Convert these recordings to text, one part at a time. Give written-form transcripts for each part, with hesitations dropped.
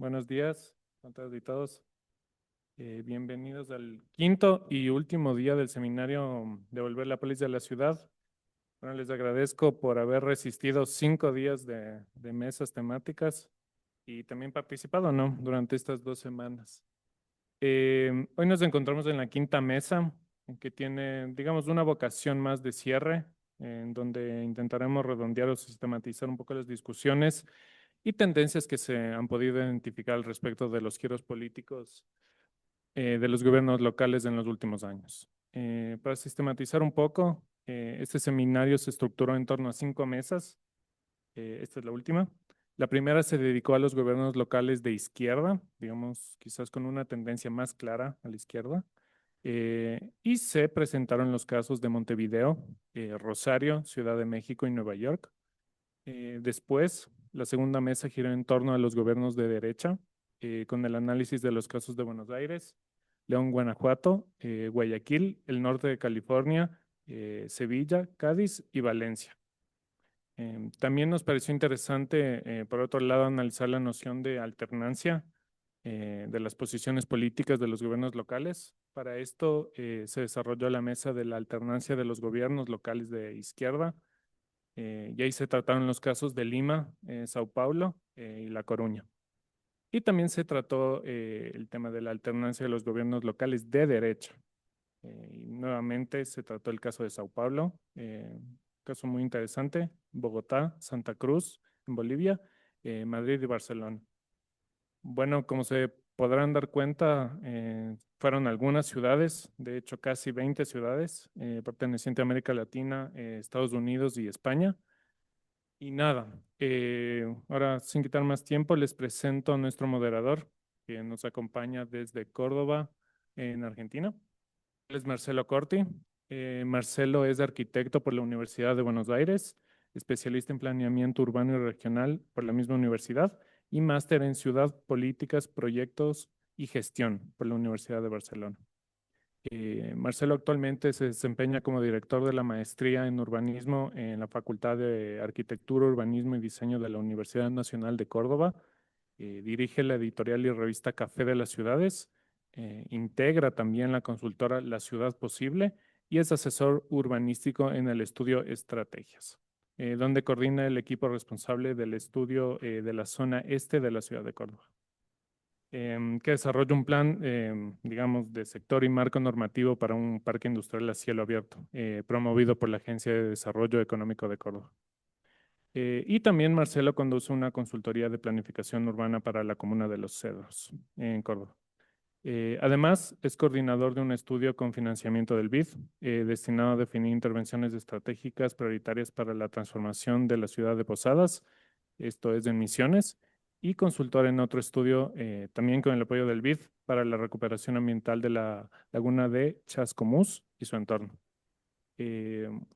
Buenos días a todas y todos. Bienvenidos al quinto y último día del seminario Devolver la Polis de la Ciudad. Bueno, les agradezco por haber resistido 5 días de mesas temáticas y también participado, ¿no? Durante estas 2 semanas. Hoy nos encontramos en la quinta mesa, que tiene, digamos, una vocación más de cierre, en donde intentaremos redondear o sistematizar un poco las discusiones y tendencias que se han podido identificar al respecto de los giros políticos de los gobiernos locales en los últimos años. Para sistematizar un poco, este seminario se estructuró en torno a 5 mesas. Esta es la última. La primera se dedicó a los gobiernos locales de izquierda, digamos, quizás con una tendencia más clara a la izquierda. Y se presentaron los casos de Montevideo, Rosario, Ciudad de México y Nueva York. Después, la segunda mesa giró en torno a los gobiernos de derecha, con el análisis de los casos de Buenos Aires, León, Guanajuato, Guayaquil, el norte de California, Sevilla, Cádiz y Valencia. También nos pareció interesante, por otro lado, analizar la noción de alternancia de las posiciones políticas de los gobiernos locales. Para esto se desarrolló la mesa de la alternancia de los gobiernos locales de izquierda, y ahí se trataron los casos de Lima, Sao Paulo y La Coruña. Y también se trató el tema de la alternancia de los gobiernos locales de derecha. Y nuevamente se trató el caso de Sao Paulo, caso muy interesante, Bogotá, Santa Cruz, en Bolivia, Madrid y Barcelona. Bueno, como se podrán dar cuenta, fueron algunas ciudades, de hecho casi 20 ciudades, pertenecientes a América Latina, Estados Unidos y España. Y nada, ahora sin quitar más tiempo, les presento a nuestro moderador que nos acompaña desde Córdoba, en Argentina. Él es Marcelo Corti. Marcelo es arquitecto por la Universidad de Buenos Aires, especialista en planeamiento urbano y regional por la misma universidad y máster en ciudad, políticas, proyectos y gestión por la Universidad de Barcelona. Marcelo actualmente se desempeña como director de la maestría en urbanismo en la Facultad de Arquitectura, Urbanismo y Diseño de la Universidad Nacional de Córdoba. Dirige la editorial y revista Café de las Ciudades. Integra también la consultora La Ciudad Posible y es asesor urbanístico en el estudio Estrategias, donde coordina el equipo responsable del estudio de la zona este de la ciudad de Córdoba, que desarrolla un plan, digamos, de sector y marco normativo para un parque industrial a cielo abierto, promovido por la Agencia de Desarrollo Económico de Córdoba. Y también Marcelo conduce una consultoría de planificación urbana para la comuna de Los Cedros, en Córdoba. Además, es coordinador de un estudio con financiamiento del BID, destinado a definir intervenciones estratégicas prioritarias para la transformación de la ciudad de Posadas, esto es en Misiones, y consultor en otro estudio, también con el apoyo del BID, para la recuperación ambiental de la laguna de Chascomús y su entorno.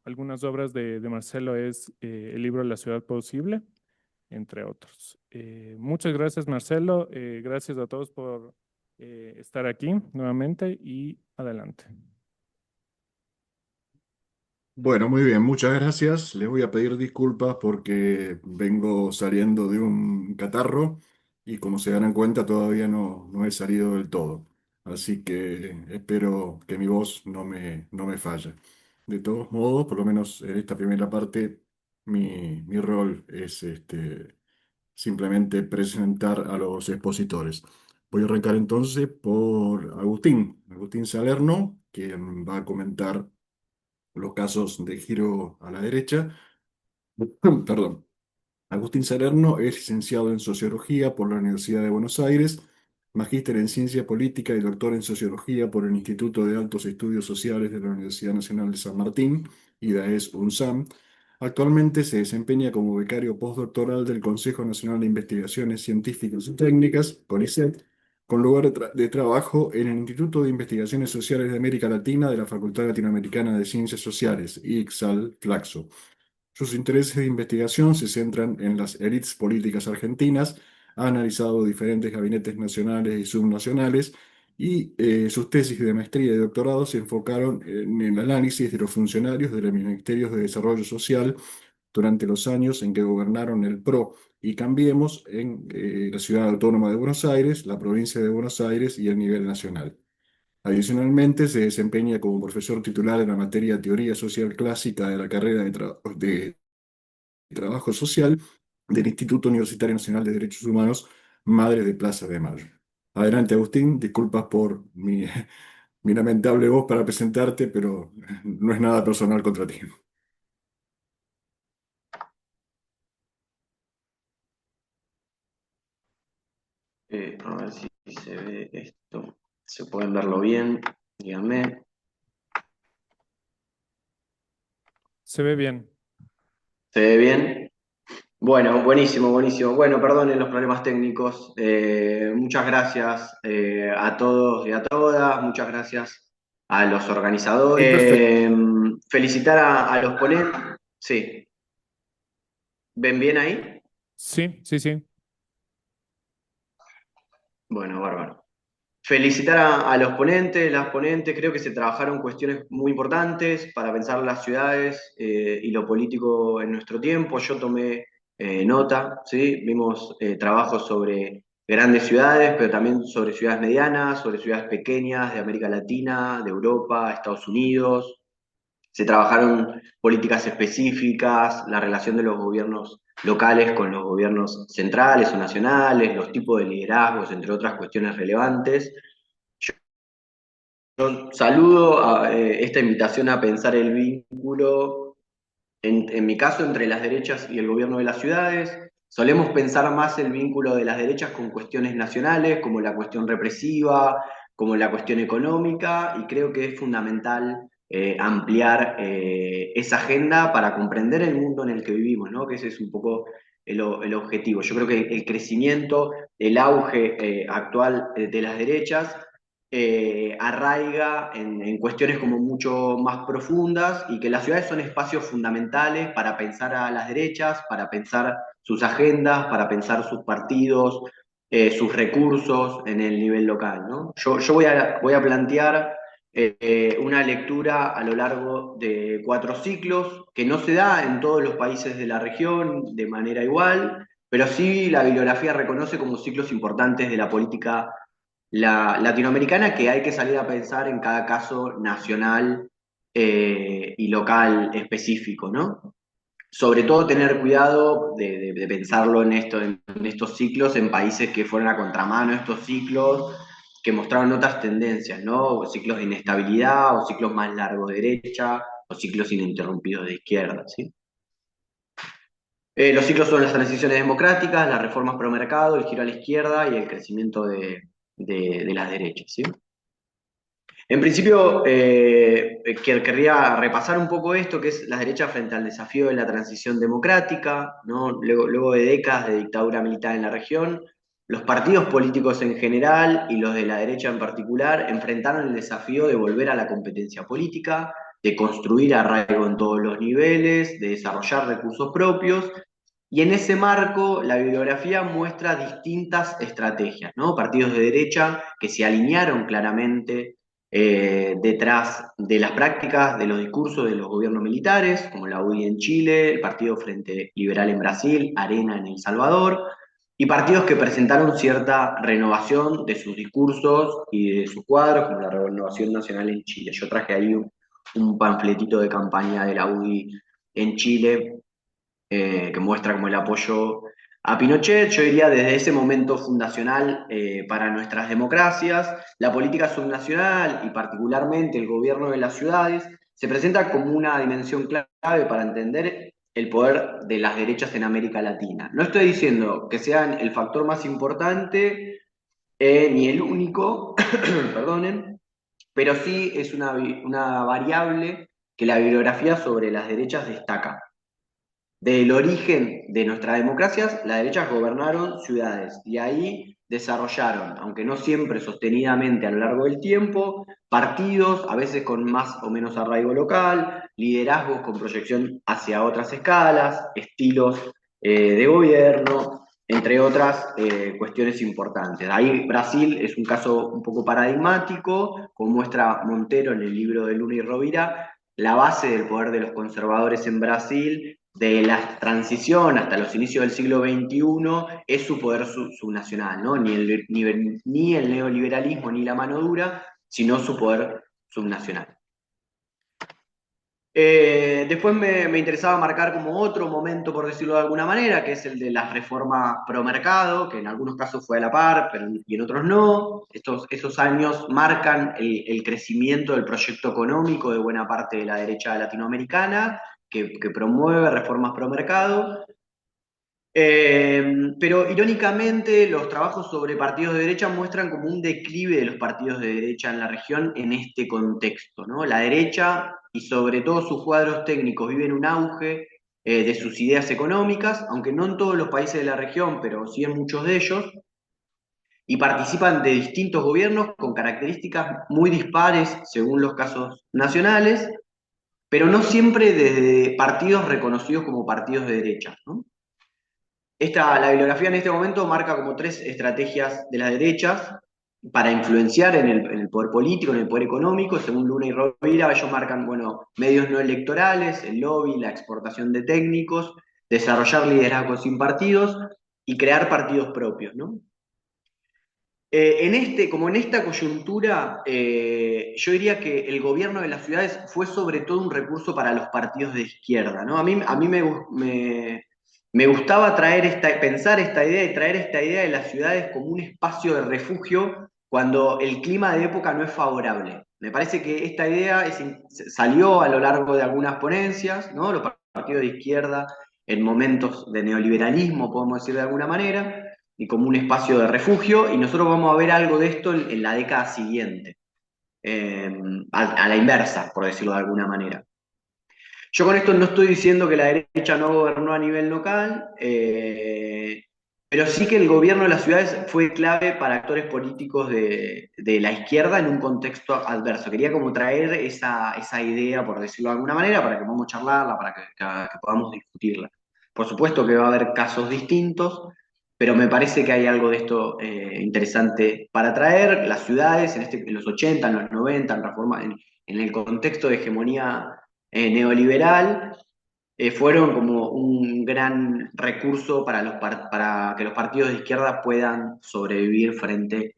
Algunas obras de Marcelo es el libro La ciudad posible, entre otros. Muchas gracias, Marcelo. Gracias a todos por estar aquí nuevamente y adelante. Bueno, muy bien, muchas gracias. Les voy a pedir disculpas porque vengo saliendo de un catarro y como se darán cuenta todavía no he salido del todo. Así que espero que mi voz no me falle. De todos modos, por lo menos en esta primera parte, mi rol es simplemente presentar a los expositores. Voy a arrancar entonces por Agustín Salerno, quien va a comentar los casos de giro a la derecha. Perdón. Agustín Salerno es licenciado en Sociología por la Universidad de Buenos Aires, magíster en Ciencia Política y doctor en Sociología por el Instituto de Altos Estudios Sociales de la Universidad Nacional de San Martín, IDAES UNSAM. Actualmente se desempeña como becario postdoctoral del Consejo Nacional de Investigaciones Científicas y Técnicas, CONICET, con lugar de trabajo en el Instituto de Investigaciones Sociales de América Latina de la Facultad Latinoamericana de Ciencias Sociales, ICSAL, Flaxo. Sus intereses de investigación se centran en las élites políticas argentinas, ha analizado diferentes gabinetes nacionales y subnacionales y sus tesis de maestría y doctorado se enfocaron en el análisis de los funcionarios de los ministerios de Desarrollo Social durante los años en que gobernaron el PRO y Cambiemos en la Ciudad Autónoma de Buenos Aires, la provincia de Buenos Aires y a nivel nacional. Adicionalmente, se desempeña como profesor titular en la materia Teoría Social Clásica de la carrera de Trabajo Social del Instituto Universitario Nacional de Derechos Humanos, Madre de Plaza de Mayo. Adelante, Agustín, disculpas por mi lamentable voz para presentarte, pero no es nada personal contra ti. A ver si se ve esto. ¿Se pueden verlo bien? Díganme. Se ve bien. ¿Se ve bien? Bueno, buenísimo, buenísimo. Bueno, perdonen los problemas técnicos. Muchas gracias a todos y a todas. Muchas gracias a los organizadores. Perfecto. Felicitar a los ponentes. Sí. ¿Ven bien ahí? Sí, sí, sí. Bueno, bárbaro. Felicitar a los ponentes, las ponentes, creo que se trabajaron cuestiones muy importantes para pensar las ciudades y lo político en nuestro tiempo. Yo tomé nota, ¿sí? Vimos trabajos sobre grandes ciudades, pero también sobre ciudades medianas, sobre ciudades pequeñas de América Latina, de Europa, Estados Unidos. Se trabajaron políticas específicas, la relación de los gobiernos locales con los gobiernos centrales o nacionales, los tipos de liderazgos, entre otras cuestiones relevantes. Yo saludo a esta invitación a pensar el vínculo, en mi caso, entre las derechas y el gobierno de las ciudades. Solemos pensar más el vínculo de las derechas con cuestiones nacionales, como la cuestión represiva, como la cuestión económica, y creo que es fundamental ampliar esa agenda para comprender el mundo en el que vivimos, ¿no? Que ese es un poco el objetivo. Yo creo que el crecimiento, el auge actual de las derechas arraiga en cuestiones como mucho más profundas y que las ciudades son espacios fundamentales para pensar a las derechas, para pensar sus agendas, para pensar sus partidos, sus recursos en el nivel local, ¿no? Yo voy a plantear una lectura a lo largo de 4 ciclos que no se da en todos los países de la región de manera igual, pero sí la bibliografía reconoce como ciclos importantes de la política latinoamericana que hay que salir a pensar en cada caso nacional y local específico, ¿no? Sobre todo tener cuidado de pensarlo en estos ciclos, en países que fueron a contramano estos ciclos, que mostraron otras tendencias, ¿no? O ciclos de inestabilidad, o ciclos más largos de derecha, o ciclos ininterrumpidos de izquierda, ¿sí? Los ciclos son las transiciones democráticas, las reformas pro mercado, el giro a la izquierda y el crecimiento de las derechas, ¿sí? En principio, querría repasar un poco esto, que es la derecha frente al desafío de la transición democrática, ¿no? Luego de décadas de dictadura militar en la región, los partidos políticos en general y los de la derecha en particular enfrentaron el desafío de volver a la competencia política, de construir arraigo en todos los niveles, de desarrollar recursos propios. Y en ese marco, la bibliografía muestra distintas estrategias, ¿no? Partidos de derecha que se alinearon claramente detrás de las prácticas, de los discursos de los gobiernos militares, como la UDI en Chile, el Partido Frente Liberal en Brasil, Arena en El Salvador, y partidos que presentaron cierta renovación de sus discursos y de sus cuadros, como la Renovación Nacional en Chile. Yo traje ahí un panfletito de campaña de la UDI en Chile que muestra como el apoyo a Pinochet. Yo diría desde ese momento fundacional para nuestras democracias, la política subnacional y particularmente el gobierno de las ciudades se presenta como una dimensión clave para entender el poder de las derechas en América Latina. No estoy diciendo que sean el factor más importante ni el único, perdonen, pero sí es una variable que la bibliografía sobre las derechas destaca. Del origen de nuestras democracias, las derechas gobernaron ciudades y ahí desarrollaron, aunque no siempre sostenidamente a lo largo del tiempo, partidos, a veces con más o menos arraigo local, liderazgos con proyección hacia otras escalas, estilos de gobierno, entre otras cuestiones importantes. Ahí Brasil es un caso un poco paradigmático, como muestra Montero en el libro de Luna y Rovira, la base del poder de los conservadores en Brasil de la transición hasta los inicios del siglo XXI es su poder subnacional, ¿no? Ni el neoliberalismo ni la mano dura, sino su poder subnacional. Después me interesaba marcar como otro momento, por decirlo de alguna manera, que es el de las reformas pro mercado, que en algunos casos fue a la par, pero y en otros no. Esos años marcan el crecimiento del proyecto económico de buena parte de la derecha latinoamericana, que promueve reformas pro mercado. Pero irónicamente, los trabajos sobre partidos de derecha muestran como un declive de los partidos de derecha en la región en este contexto, ¿no? La derecha y sobre todo sus cuadros técnicos viven un auge de sus ideas económicas, aunque no en todos los países de la región, pero sí en muchos de ellos, y participan de distintos gobiernos con características muy dispares según los casos nacionales, pero no siempre desde partidos reconocidos como partidos de derecha, ¿no? La bibliografía en este momento marca como tres estrategias de las derechas para influenciar en el poder político, en el poder económico. Según Luna y Rovira, ellos marcan, bueno, medios no electorales, el lobby, la exportación de técnicos, desarrollar liderazgos sin partidos y crear partidos propios, ¿no? Como en esta coyuntura, yo diría que el gobierno de las ciudades fue sobre todo un recurso para los partidos de izquierda, ¿no? A mí me gustaba pensar esta idea y traer esta idea de las ciudades como un espacio de refugio cuando el clima de época no es favorable. Me parece que esta idea salió a lo largo de algunas ponencias, ¿no? Los partidos de izquierda en momentos de neoliberalismo, podemos decir de alguna manera, y como un espacio de refugio, y nosotros vamos a ver algo de esto en la década siguiente, a la inversa, por decirlo de alguna manera. Yo con esto no estoy diciendo que la derecha no gobernó a nivel local, pero sí que el gobierno de las ciudades fue clave para actores políticos de la izquierda en un contexto adverso. Quería como traer esa idea, por decirlo de alguna manera, para que podamos charlarla, para que podamos discutirla. Por supuesto que va a haber casos distintos, pero me parece que hay algo de esto interesante para traer. Las ciudades, en los 80, en los 90, en el contexto de hegemonía neoliberal, fueron como un gran recurso para que los partidos de izquierda puedan sobrevivir frente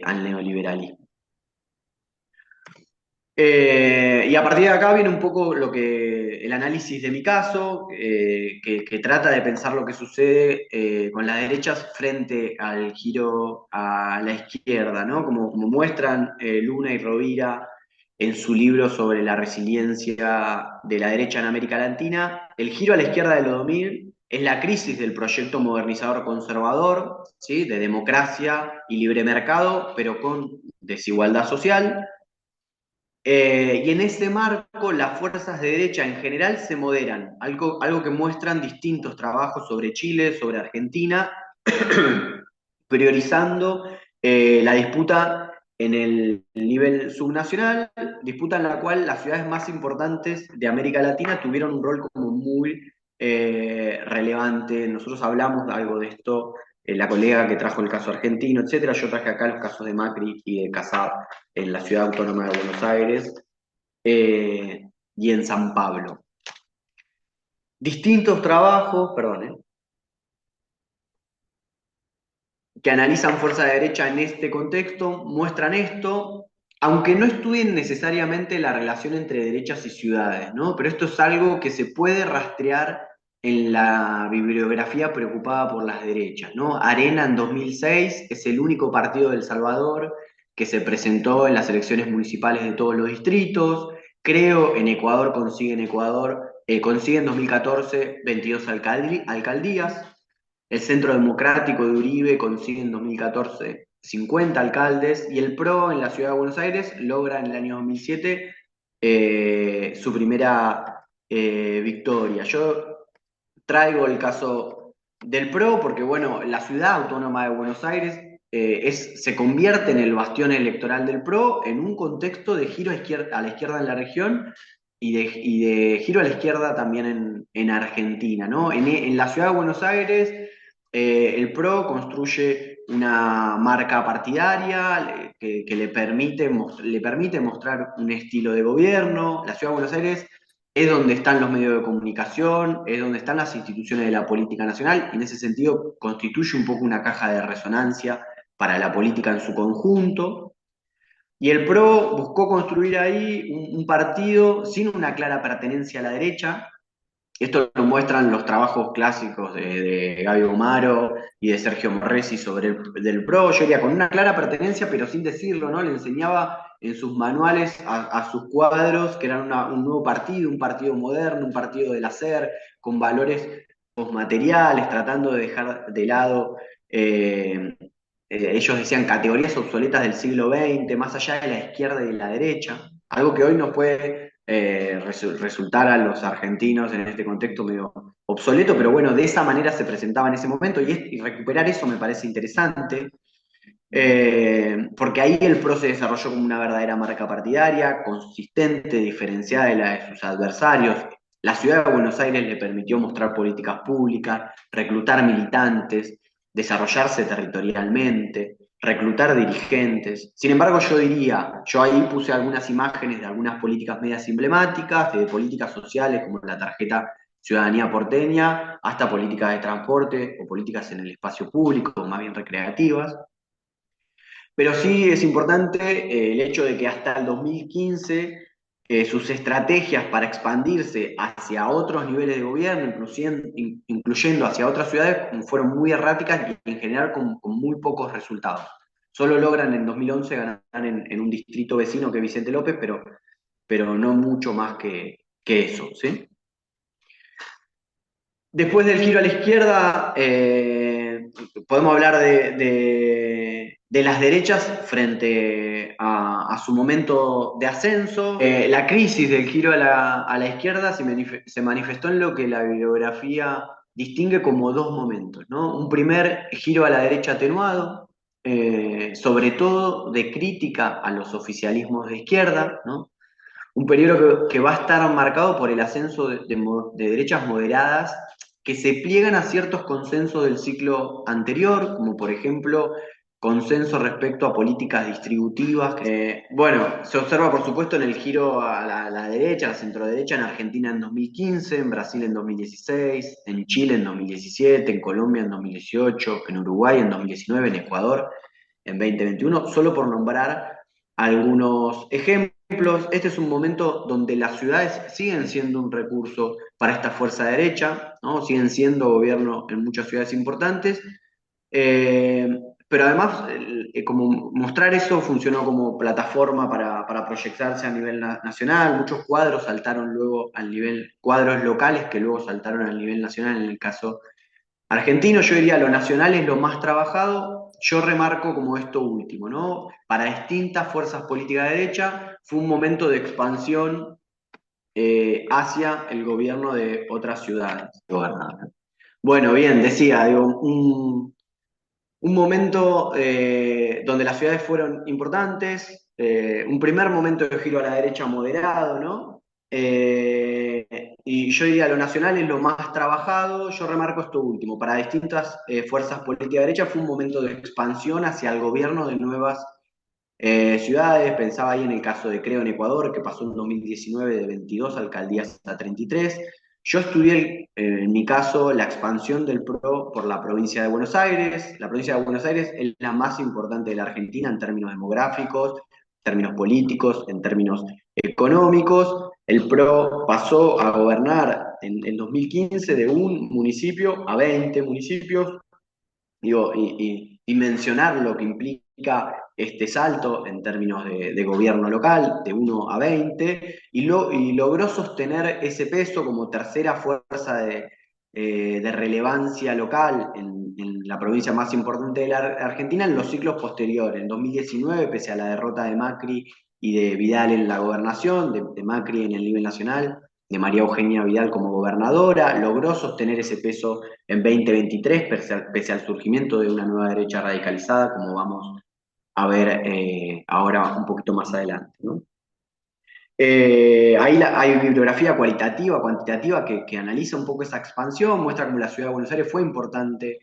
al neoliberalismo. Y a partir de acá viene un poco el análisis de mi caso, que trata de pensar lo que sucede con las derechas frente al giro a la izquierda, ¿no? Como muestran Luna y Rovira en su libro sobre la resiliencia de la derecha en América Latina, el giro a la izquierda de los 2000 es la crisis del proyecto modernizador conservador, ¿sí? De democracia y libre mercado, pero con desigualdad social. Y en ese marco, las fuerzas de derecha en general se moderan, algo que muestran distintos trabajos sobre Chile, sobre Argentina, priorizando la disputa en el nivel subnacional, disputa en la cual las ciudades más importantes de América Latina tuvieron un rol como muy relevante. Nosotros hablamos de algo de esto, la colega que trajo el caso argentino, etcétera. Yo traje acá los casos de Macri y de Casab en la ciudad autónoma de Buenos Aires y en San Pablo. Distintos trabajos, perdón, que analizan fuerza de derecha en este contexto, muestran esto, aunque no estudien necesariamente la relación entre derechas y ciudades, ¿no? Pero esto es algo que se puede rastrear en la bibliografía preocupada por las derechas, ¿no? Arena en 2006 es el único partido de El Salvador que se presentó en las elecciones municipales de todos los distritos. Creo en Ecuador consigue en 2014 22 alcaldías. El Centro Democrático de Uribe consigue en 2014 50 alcaldes y el PRO en la Ciudad de Buenos Aires logra en el año 2007 su primera victoria. Yo traigo el caso del PRO porque, bueno, la Ciudad Autónoma de Buenos Aires se convierte en el bastión electoral del PRO en un contexto de giro a la izquierda en la región y de giro a la izquierda también en Argentina, ¿no? En la Ciudad de Buenos Aires el PRO construye una marca partidaria que le permite mostrar un estilo de gobierno. La Ciudad de Buenos Aires es donde están los medios de comunicación, es donde están las instituciones de la política nacional, y en ese sentido constituye un poco una caja de resonancia para la política en su conjunto. Y el PRO buscó construir ahí un partido sin una clara pertenencia a la derecha. Esto lo muestran los trabajos clásicos de Gaby Gomaro y de Sergio Morresi sobre del PRO, yo diría con una clara pertenencia, pero sin decirlo, ¿no? Le enseñaba en sus manuales a sus cuadros que eran un nuevo partido, un partido moderno, un partido del hacer, con valores posmateriales, tratando de dejar de lado, ellos decían, categorías obsoletas del siglo XX, más allá de la izquierda y de la derecha, algo que hoy nos puede resultar a los argentinos en este contexto medio obsoleto, pero bueno, de esa manera se presentaba en ese momento y recuperar eso me parece interesante, porque ahí el PRO se desarrolló como una verdadera marca partidaria, consistente, diferenciada de la de sus adversarios. La ciudad de Buenos Aires le permitió mostrar políticas públicas, reclutar militantes, desarrollarse territorialmente, reclutar dirigentes. Sin embargo, yo ahí puse algunas imágenes de algunas políticas medias emblemáticas, de políticas sociales como la tarjeta Ciudadanía Porteña, hasta políticas de transporte o políticas en el espacio público, más bien recreativas. Pero sí es importante el hecho de que hasta el 2015 sus estrategias para expandirse hacia otros niveles de gobierno, incluyendo hacia otras ciudades, fueron muy erráticas y en general con muy pocos resultados. Solo logran en 2011 ganar en un distrito vecino que es Vicente López, pero no mucho más que eso, ¿sí? Después del giro a la izquierda, podemos hablar de las derechas frente a su momento de ascenso. La crisis del giro a la izquierda se manifestó en lo que la bibliografía distingue como dos momentos, ¿no? Un primer giro a la derecha atenuado, sobre todo de crítica a los oficialismos de izquierda, ¿no? Un periodo que va a estar marcado por el ascenso de derechas moderadas que se pliegan a ciertos consensos del ciclo anterior, como por ejemplo consenso respecto a políticas distributivas. Bueno, se observa por supuesto en el giro a la derecha, a la centroderecha, en Argentina en 2015, en Brasil en 2016, en Chile en 2017, en Colombia en 2018, en Uruguay en 2019, en Ecuador en 2021, solo por nombrar algunos ejemplos. Este es un momento donde las ciudades siguen siendo un recurso para esta fuerza derecha, ¿no? Siguen siendo gobierno en muchas ciudades importantes, eh, pero además, como mostrar eso funcionó como plataforma para proyectarse a nivel nacional. Muchos cuadros saltaron luego al nivel, cuadros locales que luego saltaron al nivel nacional en el caso argentino. Yo diría lo nacional es lo más trabajado. Yo remarco como esto último, ¿no? Para distintas fuerzas políticas de derecha fue un momento de expansión hacia el gobierno de otras ciudades gobernadas. Bueno, bien, decía, digo, un momento donde las ciudades fueron importantes, un primer momento de giro a la derecha moderado, ¿no? Y yo diría, lo nacional es lo más trabajado. Yo remarco esto último, para distintas fuerzas políticas de derecha fue un momento de expansión hacia el gobierno de nuevas ciudades. Pensaba ahí en el caso de Creo en Ecuador, que pasó en 2019 de 22 alcaldías a 33. Yo estudié, en mi caso, la expansión del PRO por la provincia de Buenos Aires. La provincia de Buenos Aires es la más importante de la Argentina en términos demográficos, en términos políticos, en términos económicos. El PRO pasó a gobernar en 2015 de un municipio a 20 municipios. Digo, y mencionar lo que implica este salto en términos de gobierno local, de 1 a 20, y logró sostener ese peso como tercera fuerza de relevancia local en la provincia más importante de la Argentina en los ciclos posteriores. En 2019, pese a la derrota de Macri y de Vidal en la gobernación, de Macri en el nivel nacional, de María Eugenia Vidal como gobernadora, logró sostener ese peso en 2023, pese al surgimiento de una nueva derecha radicalizada, como vamos a ver ahora un poquito más adelante, ¿no? Hay bibliografía cualitativa, cuantitativa, que analiza un poco esa expansión, muestra cómo la ciudad de Buenos Aires fue importante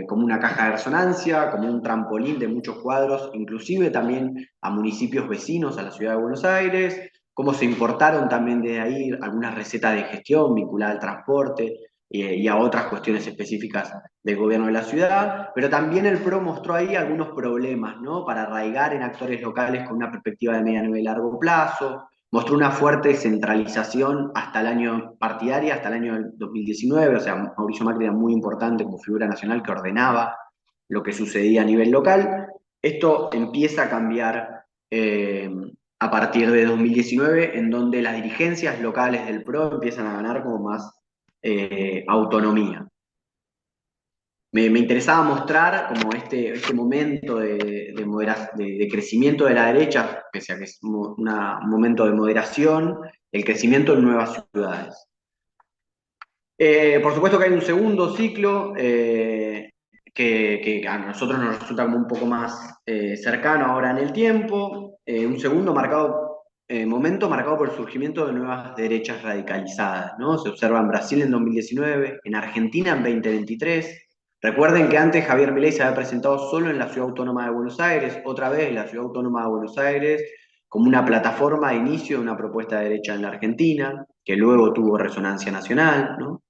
como una caja de resonancia, como un trampolín de muchos cuadros, inclusive también a municipios vecinos a la ciudad de Buenos Aires, cómo se importaron también de ahí algunas recetas de gestión vinculadas al transporte y a otras cuestiones específicas del gobierno de la ciudad, pero también el PRO mostró ahí algunos problemas, ¿no? Para arraigar en actores locales con una perspectiva de mediano y largo plazo, mostró una fuerte centralización hasta el año partidaria, hasta el año 2019, o sea, Mauricio Macri era muy importante como figura nacional que ordenaba lo que sucedía a nivel local. Esto empieza a cambiar a partir de 2019, en donde las dirigencias locales del PRO empiezan a ganar como más autonomía. Me interesaba mostrar como este momento de crecimiento de la derecha, pese a que es un momento de moderación, el crecimiento en nuevas ciudades. Por supuesto que hay un segundo ciclo que a nosotros nos resulta como un poco más cercano ahora en el tiempo, un segundo momento marcado por el surgimiento de nuevas derechas radicalizadas, ¿no? Se observa en Brasil en 2019, en Argentina en 2023. Recuerden que antes Javier Milei se había presentado solo en la Ciudad Autónoma de Buenos Aires, otra vez en la Ciudad Autónoma de Buenos Aires, como una plataforma de inicio de una propuesta de derecha en la Argentina, que luego tuvo resonancia nacional, ¿no?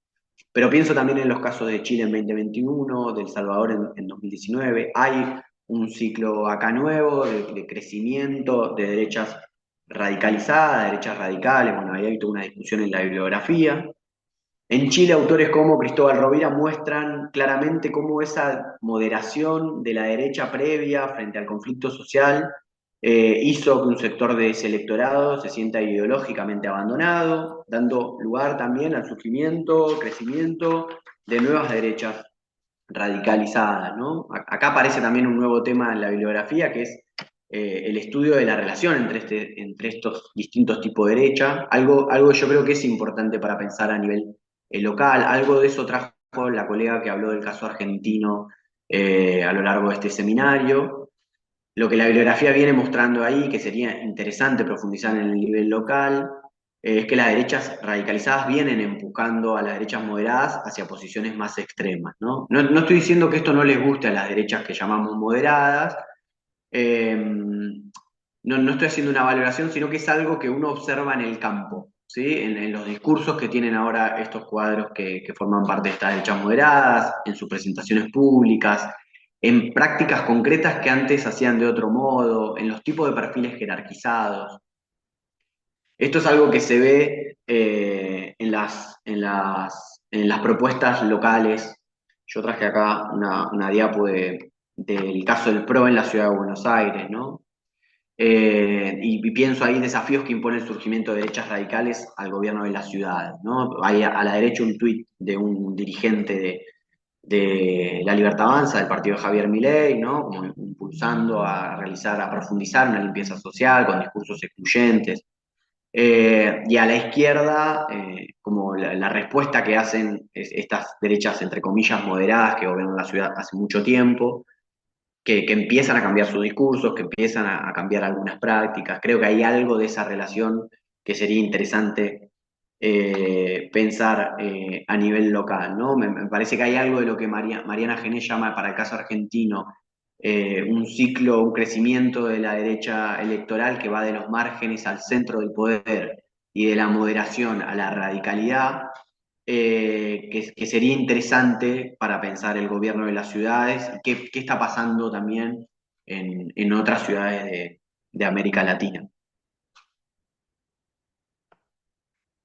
Pero pienso también en los casos de Chile en 2021, de El Salvador en 2019. Hay un ciclo acá nuevo de crecimiento de derechas radicalizadas, derechas radicales. Bueno, ahí hay toda una discusión en la bibliografía. En Chile, autores como Cristóbal Rovira muestran claramente cómo esa moderación de la derecha previa frente al conflicto social hizo que un sector de ese electorado se sienta ideológicamente abandonado, dando lugar también al surgimiento, crecimiento de nuevas derechas radicalizadas, ¿no? Acá aparece también un nuevo tema en la bibliografía, que es el estudio de la relación entre estos distintos tipos de derecha, algo yo creo que es importante para pensar a nivel local, algo de eso trajo la colega que habló del caso argentino a lo largo de este seminario. Lo que la bibliografía viene mostrando ahí, que sería interesante profundizar en el nivel local, es que las derechas radicalizadas vienen empujando a las derechas moderadas hacia posiciones más extremas, ¿no? No estoy diciendo que esto no les guste a las derechas que llamamos moderadas, no estoy haciendo una valoración, sino que es algo que uno observa en el campo, ¿sí? En los discursos que tienen ahora estos cuadros que forman parte de estas derechas moderadas, en sus presentaciones públicas, en prácticas concretas que antes hacían de otro modo, en los tipos de perfiles jerarquizados. Esto es algo que se ve en las propuestas locales. Yo traje acá una diapo del caso del PRO en la ciudad de Buenos Aires, ¿no? Y pienso ahí desafíos que impone el surgimiento de derechas radicales al gobierno de las ciudades, ¿no? Hay a la derecha un tuit de un dirigente de La Libertad Avanza, del partido de Javier Milei, ¿no? Como impulsando a profundizar una limpieza social con discursos excluyentes. Y a la izquierda, como la respuesta que hacen estas derechas, entre comillas, moderadas que gobiernan la ciudad hace mucho tiempo, que empiezan a cambiar sus discursos, que empiezan a cambiar algunas prácticas. Creo que hay algo de esa relación que sería interesante pensar a nivel local, ¿no? Me parece que hay algo de lo que Mariana Gené llama para el caso argentino un ciclo, un crecimiento de la derecha electoral que va de los márgenes al centro del poder y de la moderación a la radicalidad, que sería interesante para pensar el gobierno de las ciudades y qué está pasando también en otras ciudades de América Latina.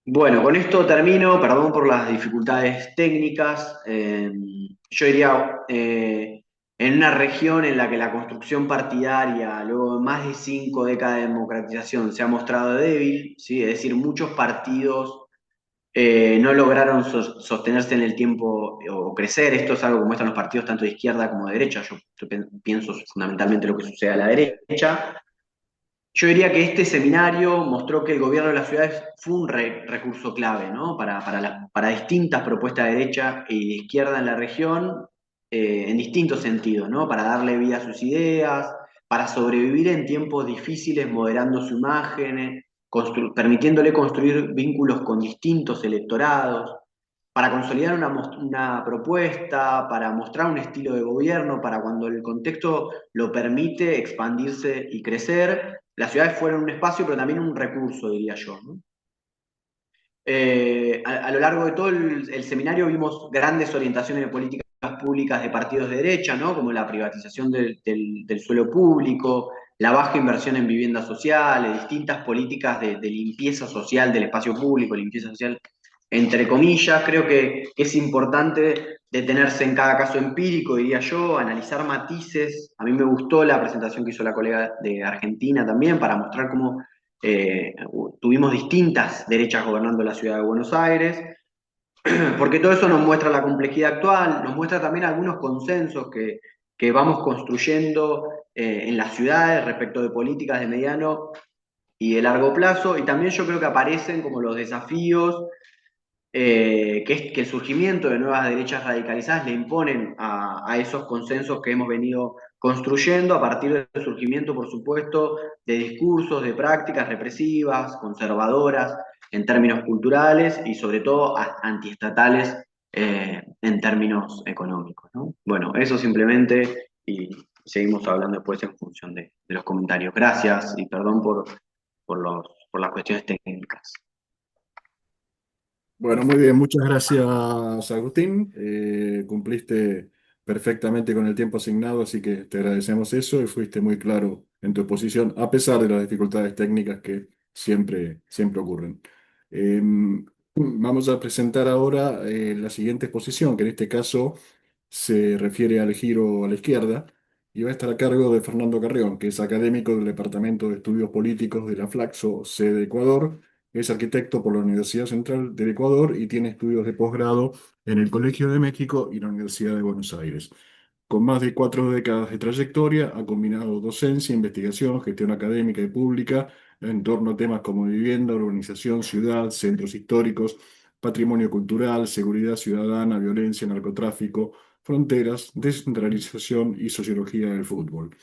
Bueno, con esto termino, perdón por las dificultades técnicas. Yo diría, en una región en la que la construcción partidaria, luego de más de 5 décadas de democratización, se ha mostrado débil, ¿sí? Es decir, muchos partidos no lograron sostenerse en el tiempo o crecer. Esto es algo que muestran los partidos tanto de izquierda como de derecha. Yo pienso fundamentalmente lo que sucede a la derecha. Yo diría que este seminario mostró que el gobierno de las ciudades fue un recurso clave, ¿no? Para distintas propuestas de derecha y de izquierda en la región, en distintos sentidos, ¿no? Para darle vida a sus ideas, para sobrevivir en tiempos difíciles moderando su imagen, permitiéndole construir vínculos con distintos electorados, para consolidar una propuesta, para mostrar un estilo de gobierno, para cuando el contexto lo permite expandirse y crecer, las ciudades fueron un espacio, pero también un recurso, diría yo, ¿no? A lo largo de todo el seminario vimos grandes orientaciones de políticas públicas de partidos de derecha, ¿no? Como la privatización del suelo público, la baja inversión en viviendas sociales, distintas políticas de limpieza social del espacio público, limpieza social entre comillas. Creo que es importante detenerse en cada caso empírico, diría yo, analizar matices. A mí me gustó la presentación que hizo la colega de Argentina también para mostrar cómo eh, tuvimos distintas derechas gobernando la ciudad de Buenos Aires, porque todo eso nos muestra la complejidad actual, nos muestra también algunos consensos que vamos construyendo en las ciudades respecto de políticas de mediano y de largo plazo, y también yo creo que aparecen como los desafíos que es que el surgimiento de nuevas derechas radicalizadas le imponen a esos consensos que hemos venido construyendo a partir del surgimiento, por supuesto, de discursos, de prácticas represivas, conservadoras en términos culturales y sobre todo antiestatales en términos económicos, ¿no? Bueno, eso simplemente y seguimos hablando después en función de los comentarios. Gracias y perdón por las cuestiones técnicas. Bueno, muy bien, muchas gracias, Agustín. Cumpliste perfectamente con el tiempo asignado, así que te agradecemos eso y fuiste muy claro en tu exposición, a pesar de las dificultades técnicas que siempre ocurren. Vamos a presentar ahora la siguiente exposición, que en este caso se refiere al giro a la izquierda y va a estar a cargo de Fernando Carrión, que es académico del Departamento de Estudios Políticos de la Flaxo, sede Ecuador. Es arquitecto por la Universidad Central del Ecuador y tiene estudios de posgrado en el Colegio de México y la Universidad de Buenos Aires. Con más de 4 décadas de trayectoria, ha combinado docencia, investigación, gestión académica y pública en torno a temas como vivienda, urbanización, ciudad, centros históricos, patrimonio cultural, seguridad ciudadana, violencia, narcotráfico, fronteras, descentralización y sociología del fútbol.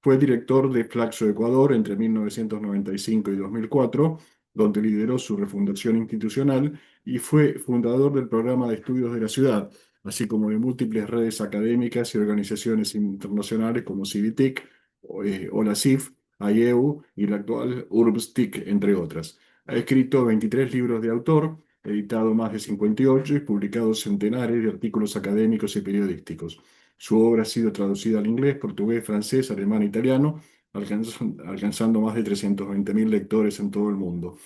Fue director de Flaxo Ecuador entre 1995 y 2004, donde lideró su refundación institucional y fue fundador del programa de estudios de la ciudad, así como de múltiples redes académicas y organizaciones internacionales como Civitic, o la CIF, IEU y la actual URBSTIC, entre otras. Ha escrito 23 libros de autor, editado más de 58 y publicado centenares de artículos académicos y periodísticos. Su obra ha sido traducida al inglés, portugués, francés, alemán e italiano, alcanzando más de 320.000 lectores en todo el mundo.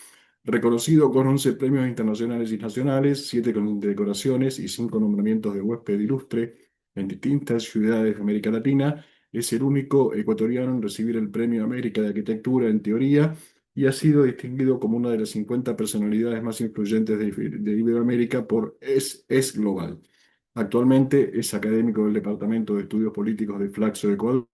Reconocido con 11 premios internacionales y nacionales, 7 condecoraciones y 5 nombramientos de huésped ilustre en distintas ciudades de América Latina, es el único ecuatoriano en recibir el Premio América de Arquitectura en Teoría y ha sido distinguido como una de las 50 personalidades más influyentes de Iberoamérica por Es Global. Actualmente es académico del Departamento de Estudios Políticos de Flaxo de Ecuador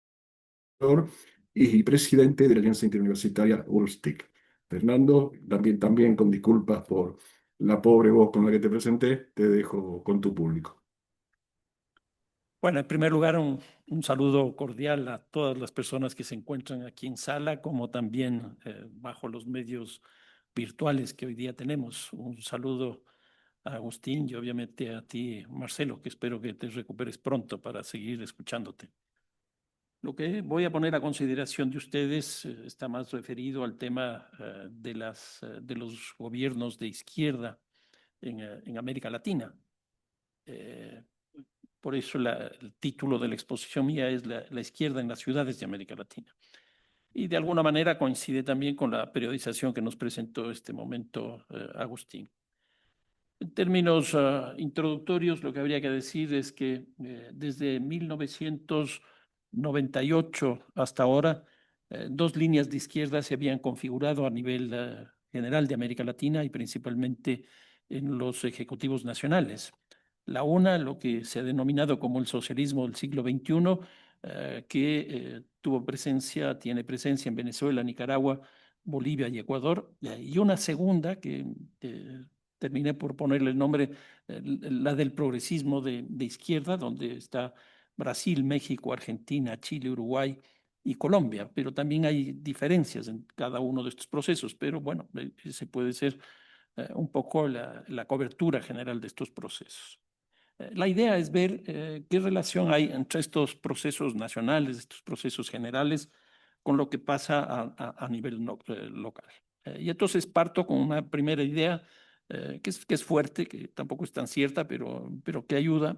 y presidente de la Alianza Interuniversitaria URSTIC. Fernando, también con disculpas por la pobre voz con la que te presenté, te dejo con tu público. Bueno, en primer lugar, un saludo cordial a todas las personas que se encuentran aquí en sala, como también bajo los medios virtuales que hoy día tenemos. Un saludo a Agustín y obviamente a ti, Marcelo, que espero que te recuperes pronto para seguir escuchándote. Lo que voy a poner a consideración de ustedes está más referido al tema de los gobiernos de izquierda en América Latina. Por eso el título de la exposición mía es la izquierda en las ciudades de América Latina. Y de alguna manera coincide también con la periodización que nos presentó este momento Agustín. En términos introductorios, lo que habría que decir es que desde 1998 hasta ahora, 2 líneas de izquierda se habían configurado a nivel general de América Latina y principalmente en los ejecutivos nacionales. La una, lo que se ha denominado como el socialismo del siglo XXI, que tiene presencia en Venezuela, Nicaragua, Bolivia y Ecuador, y una segunda que terminé por ponerle el nombre, la del progresismo de izquierda, donde está Brasil, México, Argentina, Chile, Uruguay y Colombia, pero también hay diferencias en cada uno de estos procesos, pero bueno, ese puede ser un poco la cobertura general de estos procesos. La idea es ver qué relación hay entre estos procesos nacionales, estos procesos generales, con lo que pasa a nivel local. Y entonces parto con una primera idea que es fuerte, que tampoco es tan cierta, pero que ayuda,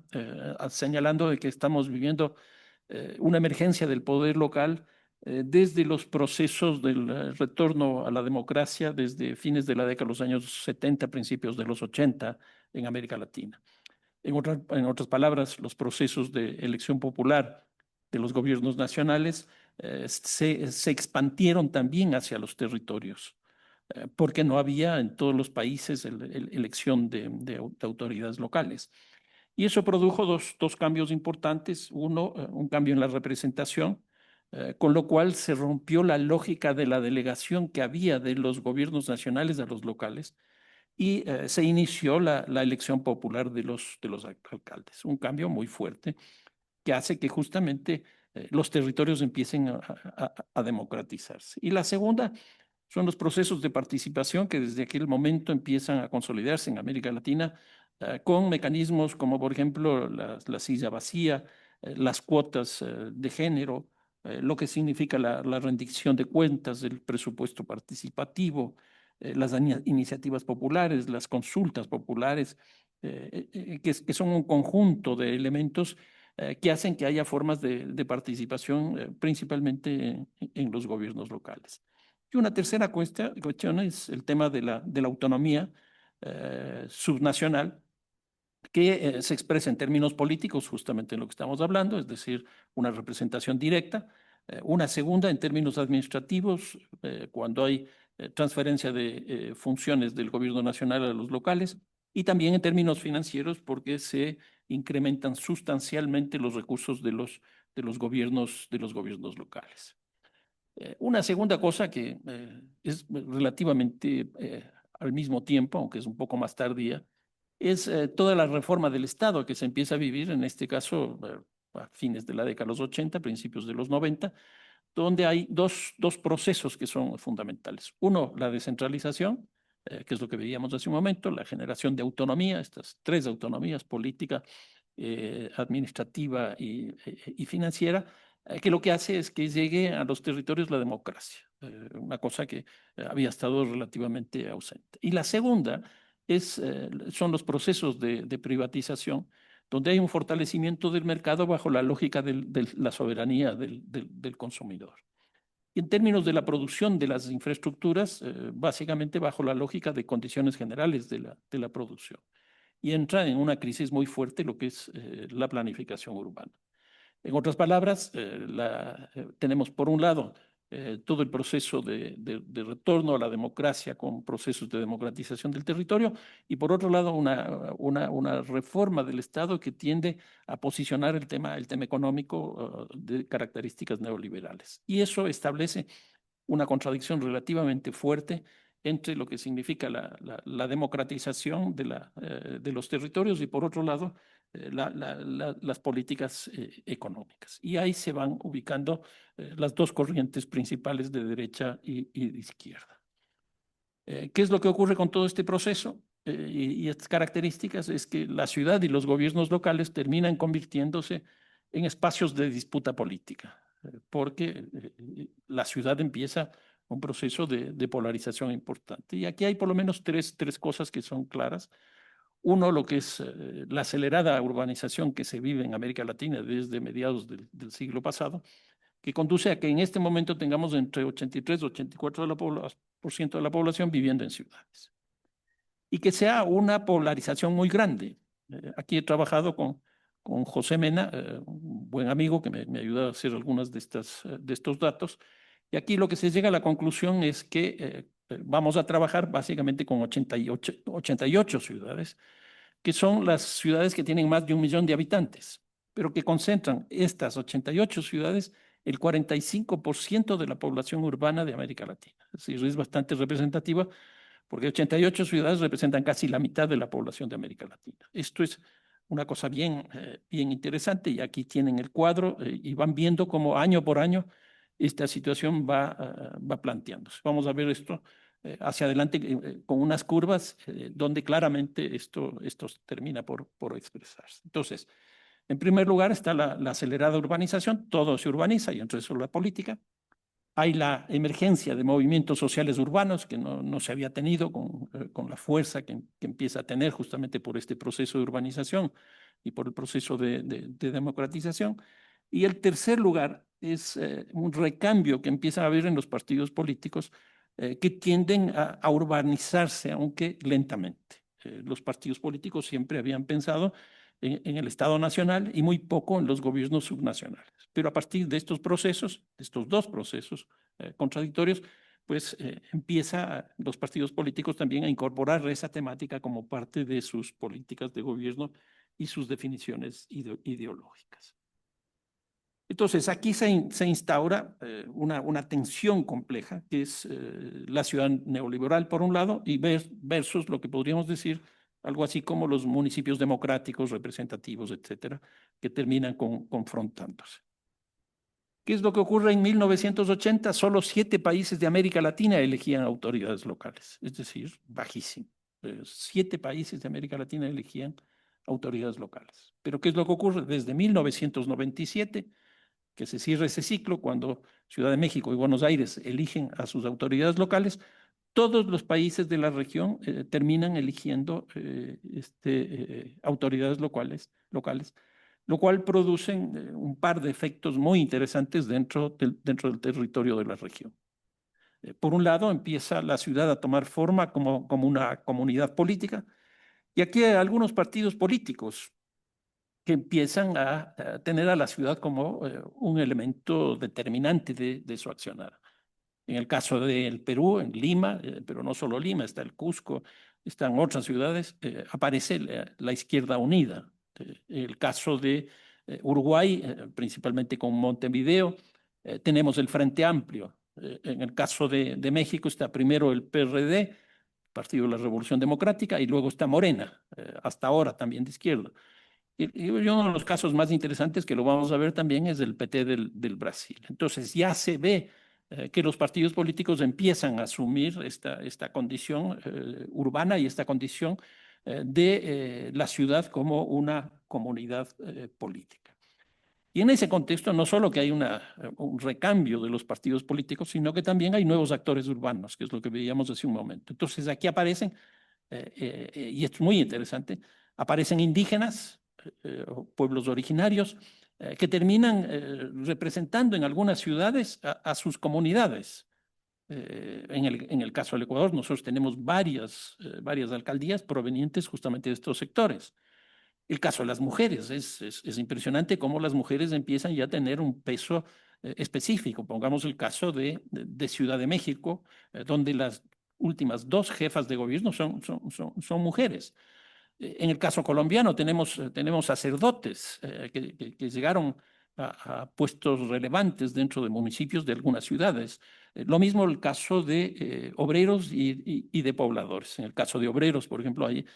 señalando de que estamos viviendo una emergencia del poder local desde los procesos del retorno a la democracia desde fines de la década de los años 70, principios de los 80 en América Latina. En otras palabras, los procesos de elección popular de los gobiernos nacionales se expandieron también hacia los territorios, porque no había en todos los países elección de autoridades locales. Y eso produjo dos cambios importantes. Uno, un cambio en la representación, con lo cual se rompió la lógica de la delegación que había de los gobiernos nacionales a los locales y se inició la elección popular de los alcaldes. Un cambio muy fuerte que hace que justamente los territorios empiecen a democratizarse. Y la segunda son los procesos de participación que desde aquel momento empiezan a consolidarse en América Latina con mecanismos como, por ejemplo, la silla vacía, las cuotas de género, lo que significa la rendición de cuentas, el presupuesto participativo, las iniciativas populares, las consultas populares, que son un conjunto de elementos que hacen que haya formas de participación principalmente en los gobiernos locales. Y una tercera cuestión es el tema de la autonomía subnacional, que se expresa en términos políticos, justamente en lo que estamos hablando, es decir, una representación directa. Una segunda en términos administrativos, cuando hay transferencia de funciones del gobierno nacional a los locales, y también en términos financieros, porque se incrementan sustancialmente los recursos de los gobiernos locales. Una segunda cosa que es relativamente al mismo tiempo, aunque es un poco más tardía, es toda la reforma del Estado que se empieza a vivir, en este caso a fines de la década de los 80, principios de los 90, donde hay dos procesos que son fundamentales. Uno, la descentralización, que es lo que veíamos hace un momento, la generación de autonomía, estas tres autonomías, política, administrativa y financiera, que lo que hace es que llegue a los territorios la democracia, una cosa que había estado relativamente ausente. Y la segunda son los procesos de privatización, donde hay un fortalecimiento del mercado bajo la lógica de la soberanía del consumidor. Y en términos de la producción de las infraestructuras, básicamente bajo la lógica de condiciones generales de la producción. Y entra en una crisis muy fuerte lo que es la planificación urbana. En otras palabras, tenemos por un lado todo el proceso de retorno a la democracia con procesos de democratización del territorio y por otro lado una reforma del Estado que tiende a posicionar el tema económico de características neoliberales. Y eso establece una contradicción relativamente fuerte entre lo que significa la democratización de los territorios y por otro lado las políticas económicas. Y ahí se van ubicando las dos corrientes principales de derecha y de izquierda. ¿Qué es lo que ocurre con todo este proceso? Y estas características es que la ciudad y los gobiernos locales terminan convirtiéndose en espacios de disputa política, porque la ciudad empieza un proceso de polarización importante. Y aquí hay por lo menos tres cosas que son claras. Uno, lo que es la acelerada urbanización que se vive en América Latina desde mediados del siglo pasado, que conduce a que en este momento tengamos entre 83 y 84% de la población viviendo en ciudades. Y que sea una polarización muy grande. Aquí he trabajado con José Mena, un buen amigo que me ayuda a hacer algunos de estos datos. Y aquí lo que se llega a la conclusión es que vamos a trabajar básicamente con 88 ciudades, que son las ciudades que tienen más de 1 millón de habitantes, pero que concentran estas 88 ciudades el 45% de la población urbana de América Latina. Es decir, es bastante representativa porque 88 ciudades representan casi la mitad de la población de América Latina. Esto es una cosa bien interesante y aquí tienen el cuadro y van viendo cómo año por año esta situación va planteándose. Vamos a ver esto hacia adelante con unas curvas donde claramente esto termina por expresarse. Entonces, en primer lugar está la acelerada urbanización, todo se urbaniza y entre eso la política. Hay la emergencia de movimientos sociales urbanos que no se había tenido con la fuerza que empieza a tener justamente por este proceso de urbanización y por el proceso de democratización. Y el tercer lugar es un recambio que empieza a haber en los partidos políticos que tienden a urbanizarse, aunque lentamente. Los partidos políticos siempre habían pensado en el Estado nacional y muy poco en los gobiernos subnacionales. Pero a partir de estos procesos, de estos dos procesos contradictorios, pues empieza los partidos políticos también a incorporar esa temática como parte de sus políticas de gobierno y sus definiciones ideológicas. Entonces, aquí se instaura una tensión compleja, que es la ciudad neoliberal, por un lado, y versus lo que podríamos decir algo así como los municipios democráticos, representativos, etcétera, que terminan confrontándose. ¿Qué es lo que ocurre en 1980? Solo 7 países de América Latina elegían autoridades locales, es decir, bajísimo. 7 países de América Latina elegían autoridades locales. Pero ¿qué es lo que ocurre? Desde 1997, que se cierra ese ciclo, cuando Ciudad de México y Buenos Aires eligen a sus autoridades locales, todos los países de la región terminan eligiendo autoridades locales, lo cual produce un par de efectos muy interesantes dentro del territorio de la región. Por un lado, empieza la ciudad a tomar forma como una comunidad política, y aquí hay algunos partidos políticos que empiezan a tener a la ciudad como un elemento determinante de su accionar. En el caso del Perú, en Lima, pero no solo Lima, está el Cusco, están otras ciudades, aparece la Izquierda Unida. En el caso de Uruguay, principalmente con Montevideo, tenemos el Frente Amplio. En el caso de México está primero el PRD, Partido de la Revolución Democrática, y luego está Morena, hasta ahora también de izquierda. Y uno de los casos más interesantes que lo vamos a ver también es el PT del Brasil. Entonces ya se ve que los partidos políticos empiezan a asumir esta condición urbana y esta condición de la ciudad como una comunidad política. Y en ese contexto no solo que hay un recambio de los partidos políticos, sino que también hay nuevos actores urbanos, que es lo que veíamos hace un momento. Entonces aquí aparecen, y esto es muy interesante, aparecen indígenas, pueblos originarios, que terminan representando en algunas ciudades a sus comunidades. En el caso del Ecuador, nosotros tenemos varias alcaldías provenientes justamente de estos sectores. El caso de las mujeres, es impresionante cómo las mujeres empiezan ya a tener un peso específico. Pongamos el caso de Ciudad de México, donde las últimas 2 jefas de gobierno son mujeres. En el caso colombiano tenemos sacerdotes que llegaron a puestos relevantes dentro de municipios de algunas ciudades. Lo mismo el caso de obreros y de pobladores. En el caso de obreros, por ejemplo, hay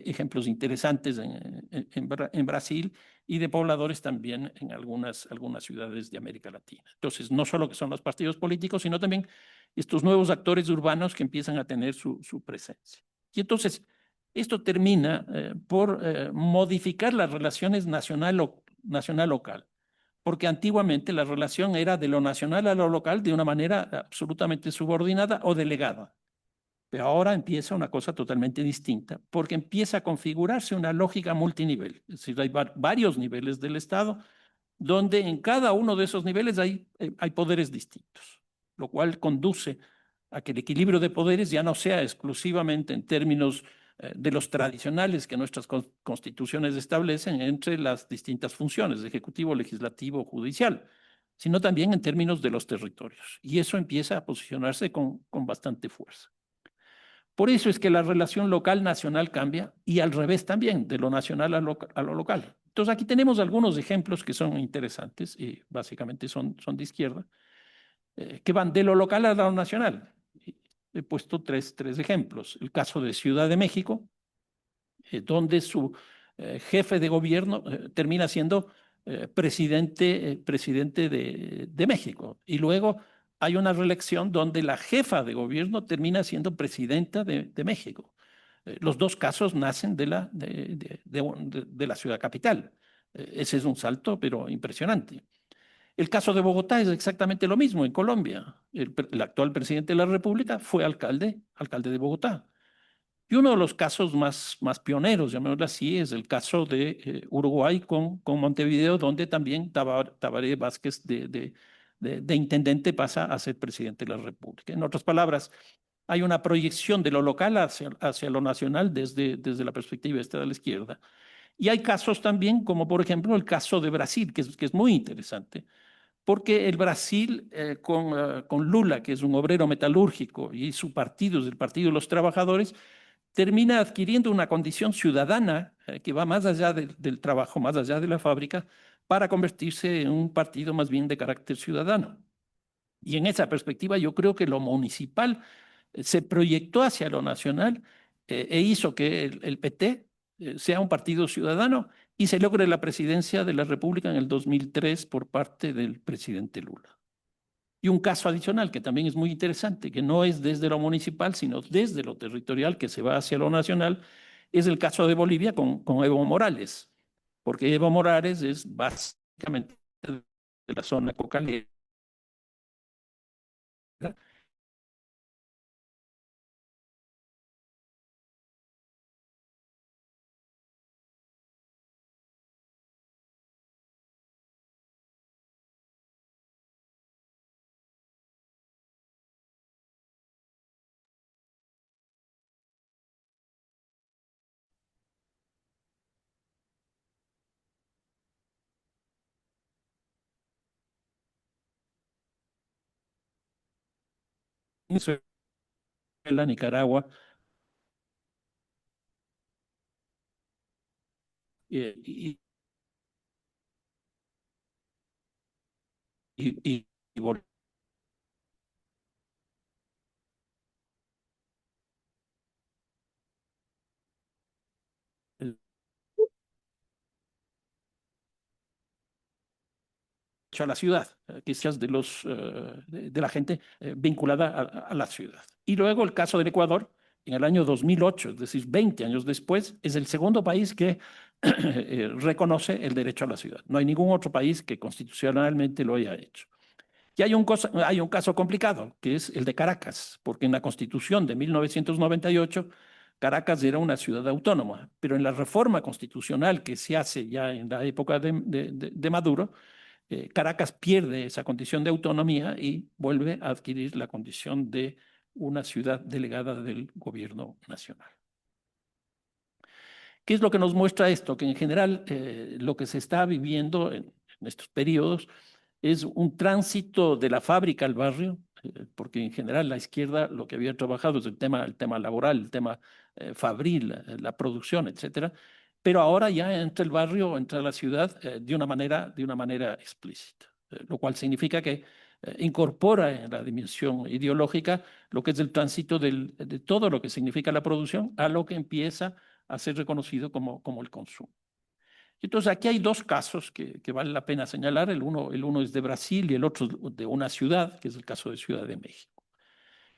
ejemplos interesantes en Brasil, y de pobladores también en algunas ciudades de América Latina. Entonces, no solo que son los partidos políticos, sino también estos nuevos actores urbanos que empiezan a tener su presencia. Y entonces, esto termina por modificar las relaciones nacional-local, porque antiguamente la relación era de lo nacional a lo local de una manera absolutamente subordinada o delegada. Pero ahora empieza una cosa totalmente distinta, porque empieza a configurarse una lógica multinivel. Es decir, hay varios niveles del Estado, donde en cada uno de esos niveles hay poderes distintos, lo cual conduce a que el equilibrio de poderes ya no sea exclusivamente en términos de los tradicionales que nuestras constituciones establecen entre las distintas funciones, ejecutivo, legislativo, judicial, sino también en términos de los territorios. Y eso empieza a posicionarse con bastante fuerza. Por eso es que la relación local-nacional cambia, y al revés también, de lo nacional a lo local. Entonces aquí tenemos algunos ejemplos que son interesantes y básicamente son de izquierda, que van de lo local a lo nacional. He puesto tres ejemplos. El caso de Ciudad de México, donde su jefe de gobierno termina siendo presidente de México. Y luego hay una reelección donde la jefa de gobierno termina siendo presidenta de México. Los dos casos nacen de la ciudad capital. Ese es un salto, pero impresionante. El caso de Bogotá es exactamente lo mismo en Colombia. El actual presidente de la República fue alcalde de Bogotá. Y uno de los casos más pioneros, llamémoslo así, es el caso de Uruguay con Montevideo, donde también Tabaré Vázquez de intendente pasa a ser presidente de la República. En otras palabras, hay una proyección de lo local hacia lo nacional desde la perspectiva de la izquierda. Y hay casos también, como por ejemplo el caso de Brasil, que es muy interesante, porque el Brasil con Lula, que es un obrero metalúrgico, y su partido es el Partido de los Trabajadores, termina adquiriendo una condición ciudadana que va más allá del trabajo, más allá de la fábrica, para convertirse en un partido más bien de carácter ciudadano. Y en esa perspectiva yo creo que lo municipal se proyectó hacia lo nacional e hizo que el PT sea un partido ciudadano y se logre la presidencia de la República en el 2003 por parte del presidente Lula. Y un caso adicional que también es muy interesante, que no es desde lo municipal, sino desde lo territorial, que se va hacia lo nacional, es el caso de Bolivia con Evo Morales, porque Evo Morales es básicamente de la zona cocalera. Venezuela, Nicaragua, y, y Bolivia. A la ciudad, quizás de la gente vinculada a la ciudad. Y luego el caso del Ecuador, en el año 2008, es decir, 20 años después, es el segundo país que reconoce el derecho a la ciudad. No hay ningún otro país que constitucionalmente lo haya hecho. Y hay un caso complicado, que es el de Caracas, porque en la Constitución de 1998, Caracas era una ciudad autónoma, pero en la reforma constitucional que se hace ya en la época de Maduro, Caracas pierde esa condición de autonomía y vuelve a adquirir la condición de una ciudad delegada del gobierno nacional. ¿Qué es lo que nos muestra esto? Que en general lo que se está viviendo en estos periodos es un tránsito de la fábrica al barrio, porque en general la izquierda lo que había trabajado es el tema laboral, el tema fabril, la producción, etcétera, pero ahora ya entra el barrio, entra la ciudad de una manera explícita, lo cual significa que incorpora en la dimensión ideológica lo que es el tránsito de todo lo que significa la producción a lo que empieza a ser reconocido como el consumo. Entonces, aquí hay dos casos que vale la pena señalar. El uno es de Brasil y el otro de una ciudad, que es el caso de Ciudad de México.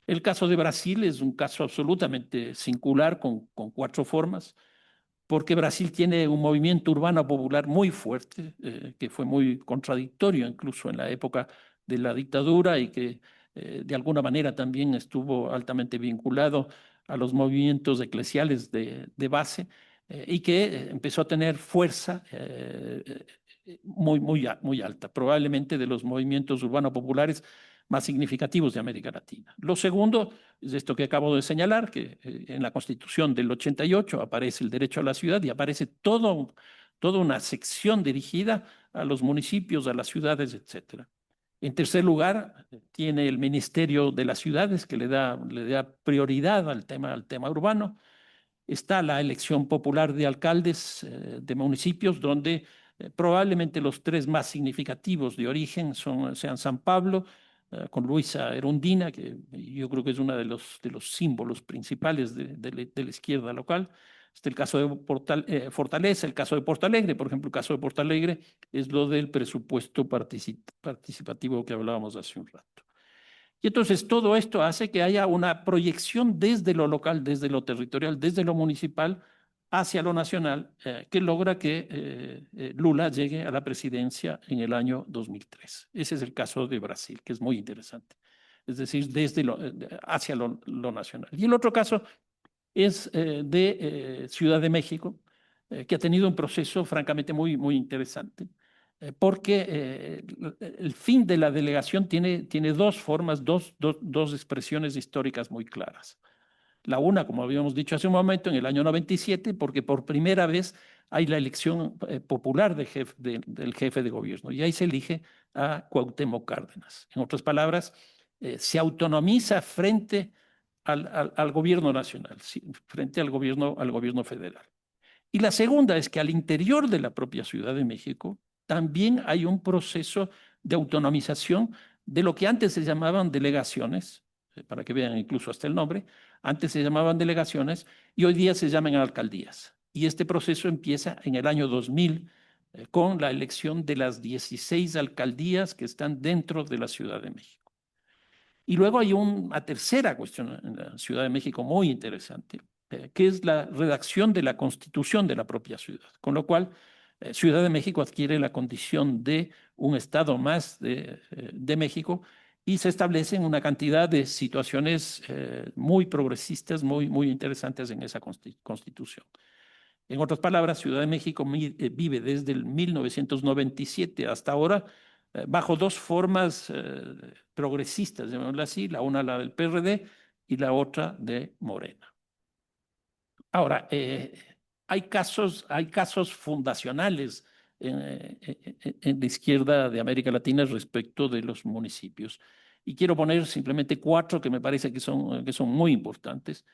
El caso de Brasil es un caso absolutamente singular con cuatro formas, porque Brasil tiene un movimiento urbano popular muy fuerte, que fue muy contradictorio incluso en la época de la dictadura y que de alguna manera también estuvo altamente vinculado a los movimientos eclesiales de base y que empezó a tener fuerza muy alta, probablemente de los movimientos urbanos populares más significativos de América Latina. Lo segundo es esto que acabo de señalar, que en la Constitución del 88 aparece el derecho a la ciudad y aparece toda una sección dirigida a los municipios, a las ciudades, etc. En tercer lugar, tiene el Ministerio de las Ciudades, que le da prioridad al tema urbano. Está la elección popular de alcaldes de municipios, donde probablemente los tres más significativos de origen sean San Pablo, con Luisa Erundina, que yo creo que es uno de los símbolos principales de la izquierda local. Está el caso de Fortaleza, el caso de Porto Alegre. Por ejemplo, el caso de Porto Alegre es lo del presupuesto participativo que hablábamos hace un rato. Y entonces todo esto hace que haya una proyección desde lo local, desde lo territorial, desde lo municipal, hacia lo nacional, que logra que Lula llegue a la presidencia en el año 2003. Ese es el caso de Brasil, que es muy interesante. Es decir, hacia lo nacional. Y el otro caso es de Ciudad de México, que ha tenido un proceso francamente muy interesante, porque el fin de la delegación tiene dos formas, dos expresiones históricas muy claras. La una, como habíamos dicho hace un momento, en el año 97, porque por primera vez hay la elección popular del jefe de gobierno, y ahí se elige a Cuauhtémoc Cárdenas. En otras palabras, se autonomiza frente al gobierno nacional, frente al gobierno federal. Y la segunda es que al interior de la propia Ciudad de México también hay un proceso de autonomización de lo que antes se llamaban delegaciones, para que vean incluso hasta el nombre, antes se llamaban delegaciones y hoy día se llaman alcaldías. Y este proceso empieza en el año 2000 con la elección de las 16 alcaldías que están dentro de la Ciudad de México. Y luego hay una tercera cuestión en la Ciudad de México muy interesante, que es la redacción de la Constitución de la propia ciudad, con lo cual Ciudad de México adquiere la condición de un estado más de México y se establecen una cantidad de situaciones muy progresistas, muy interesantes en esa Constitución. En otras palabras, Ciudad de México vive desde el 1997 hasta ahora bajo dos formas progresistas, llamémoslo así, la una la del PRD y la otra de Morena. Ahora, hay casos fundacionales en la izquierda de América Latina respecto de los municipios. Y quiero poner simplemente 4 que me parece que son muy importantes.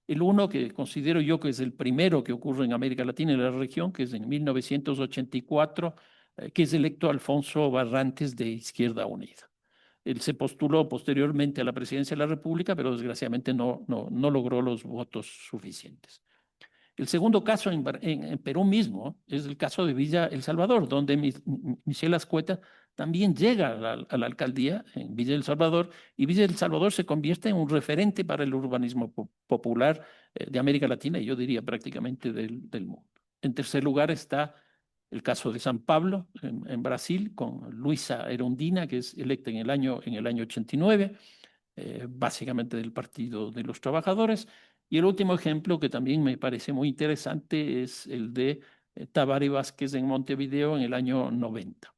El uno que considero yo que es el primero que ocurre en América Latina, en la región, que es en 1984, que es electo Alfonso Barrantes de Izquierda Unida. Él se postuló posteriormente a la presidencia de la República, pero desgraciadamente no logró los votos suficientes. El segundo caso en Perú mismo es el caso de Villa El Salvador, donde Michelle Ascueta también llega a la alcaldía en Villa El Salvador, y Villa El Salvador se convierte en un referente para el urbanismo popular de América Latina y yo diría prácticamente del mundo. En tercer lugar está el caso de San Pablo en Brasil, con Luisa Erundina, que es electa en el año 89, básicamente del Partido de los Trabajadores. Y el último ejemplo que también me parece muy interesante es el de Tabaré Vázquez en Montevideo en el año 90.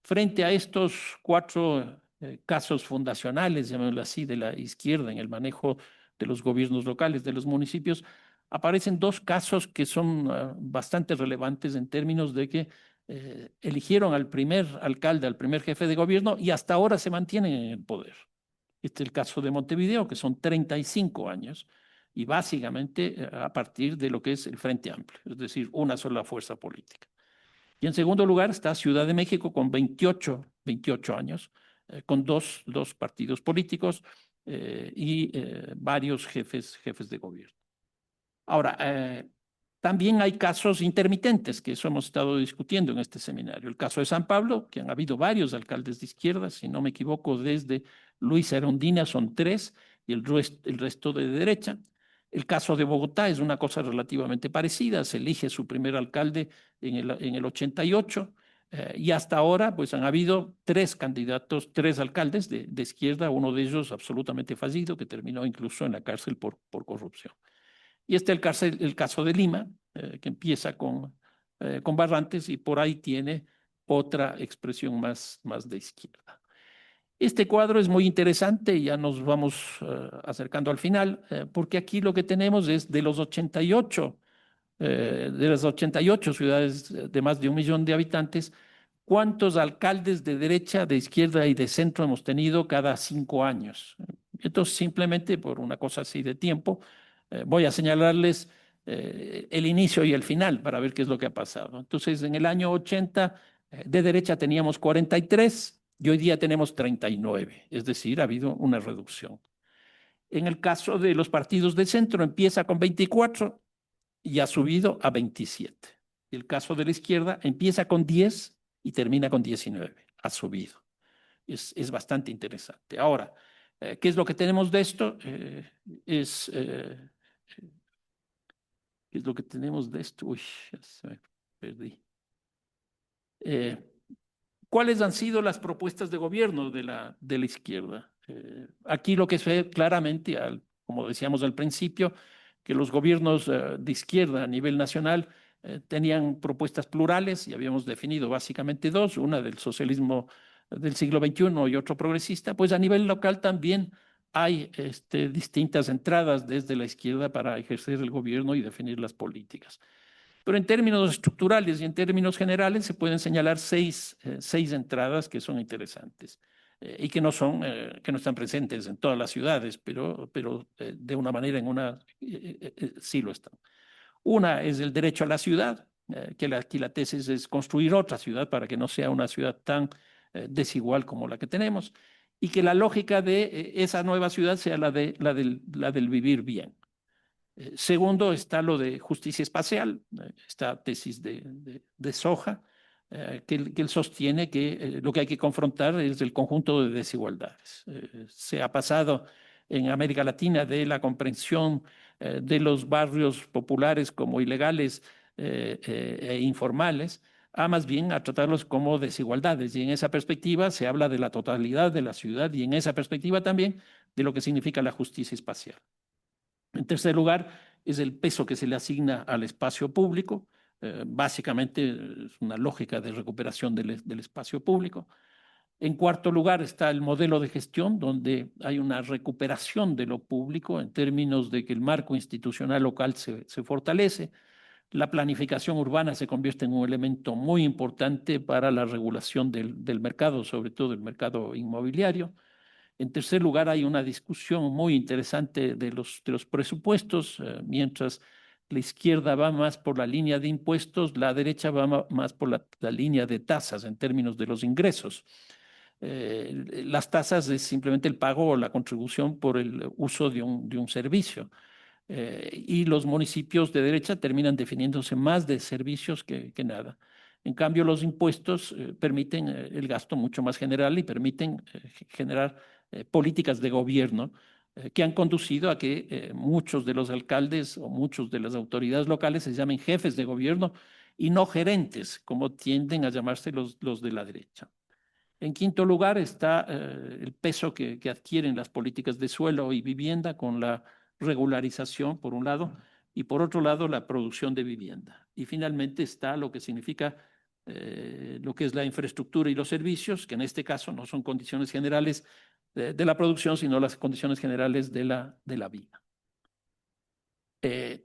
Frente a estos 4 casos fundacionales, llamémoslo así, de la izquierda en el manejo de los gobiernos locales, de los municipios, aparecen 2 casos que son bastante relevantes en términos de que eligieron al primer alcalde, al primer jefe de gobierno y hasta ahora se mantienen en el poder. Este es el caso de Montevideo, que son 35 años, y básicamente a partir de lo que es el Frente Amplio, es decir, una sola fuerza política. Y en segundo lugar está Ciudad de México con 28 años, con dos partidos políticos y varios jefes de gobierno. Ahora, también hay casos intermitentes, que eso hemos estado discutiendo en este seminario. El caso de San Pablo, que han habido varios alcaldes de izquierda, si no me equivoco, desde Luisa Erundina son 3 y el resto de derecha. El caso de Bogotá es una cosa relativamente parecida, se elige su primer alcalde en el 88 y hasta ahora pues han habido 3 candidatos, 3 alcaldes de izquierda, uno de ellos absolutamente fallido, que terminó incluso en la cárcel por corrupción. Y este es el caso de Lima, que empieza con Barrantes y por ahí tiene otra expresión más de izquierda. Este cuadro es muy interesante y ya nos vamos acercando al final, porque aquí lo que tenemos es de las 88 ciudades de más de 1 millón de habitantes, ¿cuántos alcaldes de derecha, de izquierda y de centro hemos tenido cada 5 años? Entonces, simplemente por una cosa así de tiempo, voy a señalarles el inicio y el final para ver qué es lo que ha pasado. Entonces, en el año 80, de derecha teníamos 43 y hoy día tenemos 39, es decir, ha habido una reducción. En el caso de los partidos de centro, empieza con 24 y ha subido a 27. El caso de la izquierda empieza con 10 y termina con 19, ha subido. Es bastante interesante. Ahora, ¿qué es lo que tenemos de esto? ¿Qué es lo que tenemos de esto? Uy, ya se me perdí. ¿Cuáles han sido las propuestas de gobierno de la izquierda? Aquí lo que se ve claramente, como decíamos al principio, que los gobiernos de izquierda a nivel nacional tenían propuestas plurales y habíamos definido básicamente dos, una del socialismo del siglo XXI y otro progresista. Pues a nivel local también hay distintas entradas desde la izquierda para ejercer el gobierno y definir las políticas. Pero en términos estructurales y en términos generales se pueden señalar seis entradas que son interesantes y que no están presentes en todas las ciudades, pero de una manera sí lo están. Una es el derecho a la ciudad, aquí la tesis es construir otra ciudad para que no sea una ciudad tan desigual como la que tenemos y que la lógica de esa nueva ciudad sea la del vivir bien. Segundo está lo de justicia espacial, esta tesis de Soja, que él sostiene que lo que hay que confrontar es el conjunto de desigualdades. Se ha pasado en América Latina de la comprensión de los barrios populares como ilegales e informales a más bien a tratarlos como desigualdades. Y en esa perspectiva se habla de la totalidad de la ciudad y en esa perspectiva también de lo que significa la justicia espacial. En tercer lugar, es el peso que se le asigna al espacio público. Básicamente es una lógica de recuperación del espacio público. En cuarto lugar está el modelo de gestión, donde hay una recuperación de lo público en términos de que el marco institucional local se fortalece. La planificación urbana se convierte en un elemento muy importante para la regulación del mercado, sobre todo el mercado inmobiliario. En tercer lugar, hay una discusión muy interesante de los presupuestos, mientras la izquierda va más por la línea de impuestos, la derecha va más por la línea de tasas en términos de los ingresos. Las tasas es simplemente el pago o la contribución por el uso de un servicio. Y los municipios de derecha terminan definiéndose más de servicios que nada. En cambio, los impuestos permiten el gasto mucho más general y permiten generar políticas de gobierno que han conducido a que muchos de los alcaldes o muchos de las autoridades locales se llamen jefes de gobierno y no gerentes, como tienden a llamarse los de la derecha. En quinto lugar está el peso que adquieren las políticas de suelo y vivienda con la regularización, por un lado, y por otro lado, la producción de vivienda. Y finalmente está lo que significa lo que es la infraestructura y los servicios, que en este caso no son condiciones generales de la producción, sino las condiciones generales de la vida.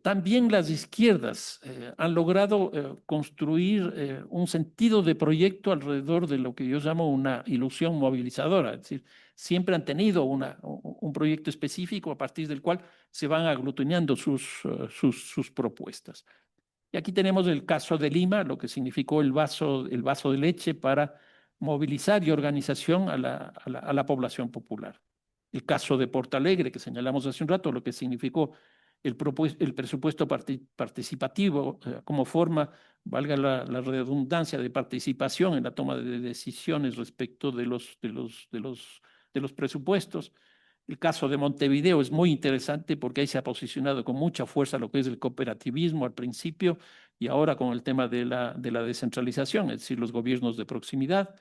También las izquierdas han logrado construir un sentido de proyecto alrededor de lo que yo llamo una ilusión movilizadora, es decir, siempre han tenido un proyecto específico a partir del cual se van aglutinando sus propuestas. Y aquí tenemos el caso de Lima, lo que significó el vaso de leche para movilizar y organización a la población popular. El caso de Porto Alegre, que señalamos hace un rato, lo que significó el presupuesto participativo como forma, valga la redundancia, de participación en la toma de decisiones respecto de los presupuestos. El caso de Montevideo es muy interesante porque ahí se ha posicionado con mucha fuerza lo que es el cooperativismo al principio y ahora con el tema de la descentralización, es decir, los gobiernos de proximidad.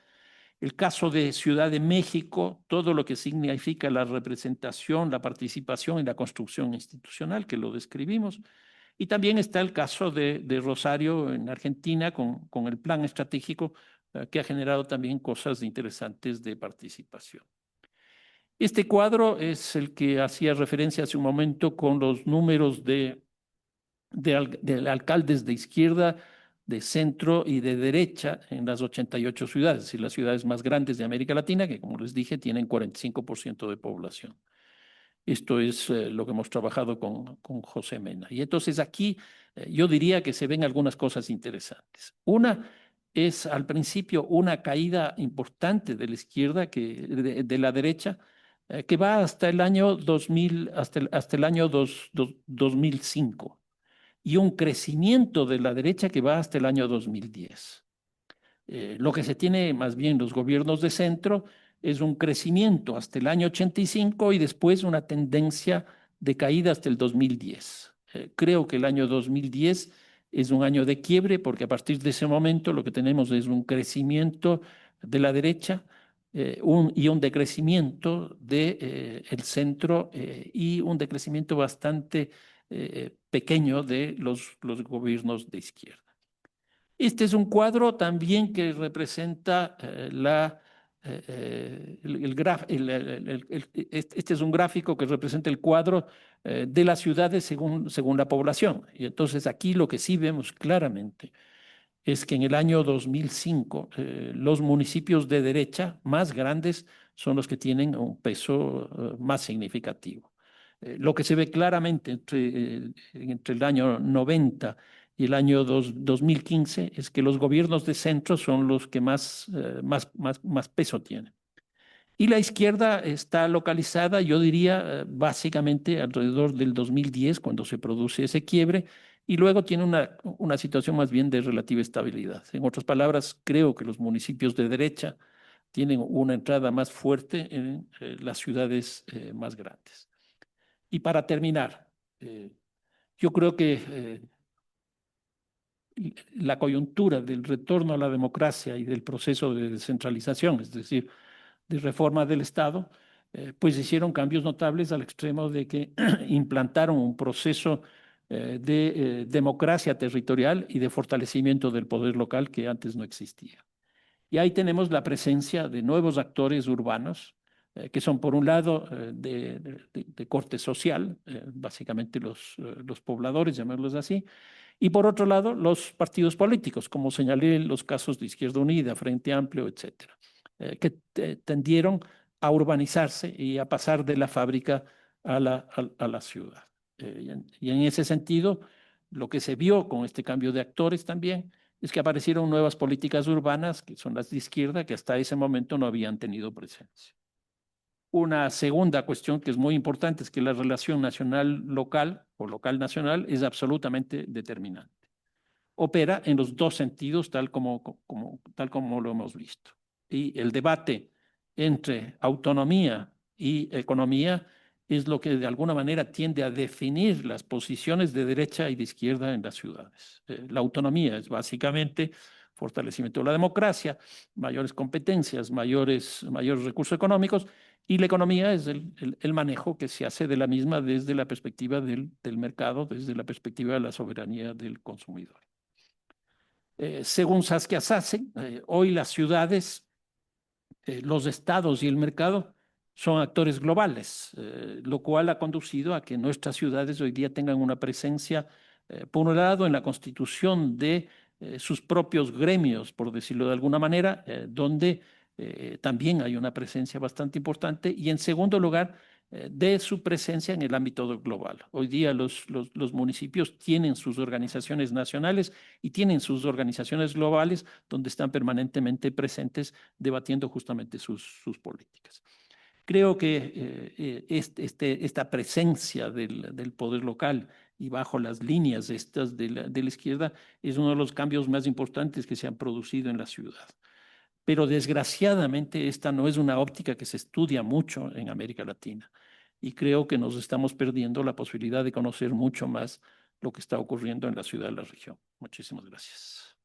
El caso de Ciudad de México, todo lo que significa la representación, la participación y la construcción institucional, que lo describimos. Y también está el caso de Rosario en Argentina con el plan estratégico que ha generado también cosas interesantes de participación. Este cuadro es el que hacía referencia hace un momento con los números de alcaldes de izquierda, de centro y de derecha en las 88 ciudades, es decir, las ciudades más grandes de América Latina, que como les dije, tienen 45% de población. Esto es lo que hemos trabajado con José Mena. Y entonces aquí yo diría que se ven algunas cosas interesantes. Una es al principio una caída importante de la izquierda, de la derecha, que va hasta el año 2000, hasta el año 2005 y un crecimiento de la derecha que va hasta el año 2010. Lo que se tiene más bien los gobiernos de centro es un crecimiento hasta el año 85 y después una tendencia de caída hasta el 2010. Creo que el año 2010 es un año de quiebre porque a partir de ese momento lo que tenemos es un crecimiento de la derecha y un decrecimiento del centro y un decrecimiento bastante pequeño de los gobiernos de izquierda. Este es un cuadro también que representa este es un gráfico que representa el cuadro de las ciudades según la población. Y entonces aquí lo que sí vemos claramente es que en el año 2005 los municipios de derecha más grandes son los que tienen un peso más significativo. Lo que se ve claramente entre el año 90 y el año 2015 es que los gobiernos de centro son los que más peso tienen. Y la izquierda está localizada, yo diría, básicamente alrededor del 2010, cuando se produce ese quiebre, y luego tiene una situación más bien de relativa estabilidad. En otras palabras, creo que los municipios de derecha tienen una entrada más fuerte en las ciudades más grandes. Y para terminar, yo creo que la coyuntura del retorno a la democracia y del proceso de descentralización, es decir, de reforma del Estado, pues hicieron cambios notables al extremo de que implantaron un proceso de democracia territorial y de fortalecimiento del poder local que antes no existía. Y ahí tenemos la presencia de nuevos actores urbanos, que son por un lado de corte social, básicamente los pobladores, llamémoslos así, y por otro lado los partidos políticos, como señalé los casos de Izquierda Unida, Frente Amplio, etcétera, que tendieron a urbanizarse y a pasar de la fábrica a la ciudad. Y en ese sentido, lo que se vio con este cambio de actores también es que aparecieron nuevas políticas urbanas, que son las de izquierda, que hasta ese momento no habían tenido presencia. Una segunda cuestión que es muy importante es que la relación nacional-local o local-nacional es absolutamente determinante. Opera en los dos sentidos, tal como lo hemos visto. Y el debate entre autonomía y economía es lo que de alguna manera tiende a definir las posiciones de derecha y de izquierda en las ciudades. La autonomía es básicamente fortalecimiento de la democracia, mayores competencias, mayores recursos económicos, y la economía es el manejo que se hace de la misma desde la perspectiva del mercado, desde la perspectiva de la soberanía del consumidor. Según Saskia Sassen, hoy las ciudades, los estados y el mercado son actores globales, lo cual ha conducido a que nuestras ciudades hoy día tengan una presencia, por un lado, en la constitución de sus propios gremios, por decirlo de alguna manera, donde también hay una presencia bastante importante, y en segundo lugar, de su presencia en el ámbito global. Hoy día los municipios tienen sus organizaciones nacionales y tienen sus organizaciones globales donde están permanentemente presentes debatiendo justamente sus políticas. Creo que esta presencia del poder local y bajo las líneas estas de la izquierda es uno de los cambios más importantes que se han producido en la ciudad. Pero desgraciadamente esta no es una óptica que se estudia mucho en América Latina. Y creo que nos estamos perdiendo la posibilidad de conocer mucho más lo que está ocurriendo en la ciudad de la región. Muchísimas gracias.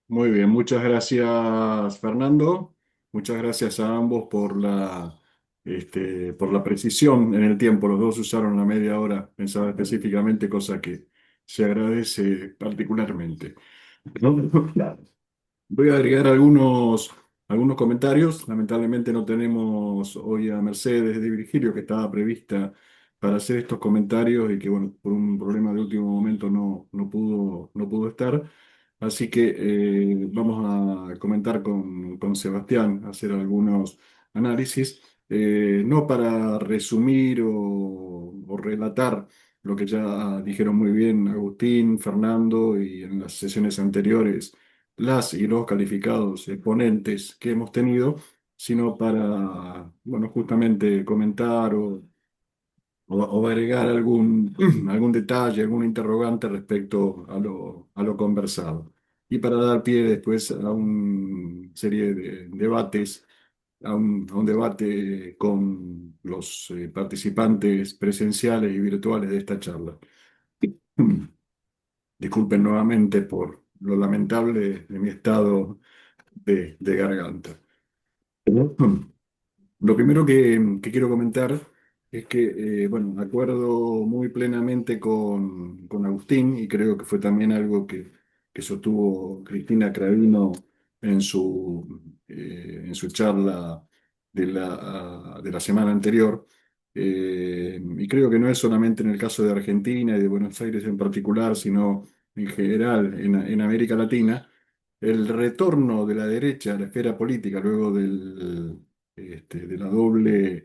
Muy bien, muchas gracias, Fernando. Muchas gracias a ambos por la precisión en el tiempo. Los dos usaron la media hora pensada específicamente, cosa que se agradece particularmente. Voy a agregar algunos comentarios. Lamentablemente no tenemos hoy a Mercedes de Virgilio, que estaba prevista para hacer estos comentarios y que, bueno, por un problema de último momento no pudo estar. Así que vamos a comentar con Sebastián, hacer algunos análisis, no para resumir o relatar lo que ya dijeron muy bien Agustín, Fernando y en las sesiones anteriores las y los calificados exponentes que hemos tenido, sino para, bueno, justamente comentar o agregar algún detalle, algún interrogante respecto a lo conversado. Y para dar pie después a una serie de debates a un debate con los participantes presenciales y virtuales de esta charla. Disculpen nuevamente por lo lamentable de mi estado de garganta. Lo primero que quiero comentar es que, bueno, acuerdo muy plenamente con Agustín y creo que fue también algo que sostuvo Cristina Cravino en su charla de la semana anterior. Y creo que no es solamente en el caso de Argentina y de Buenos Aires en particular, sino en general en América Latina, el retorno de la derecha a la esfera política luego de la doble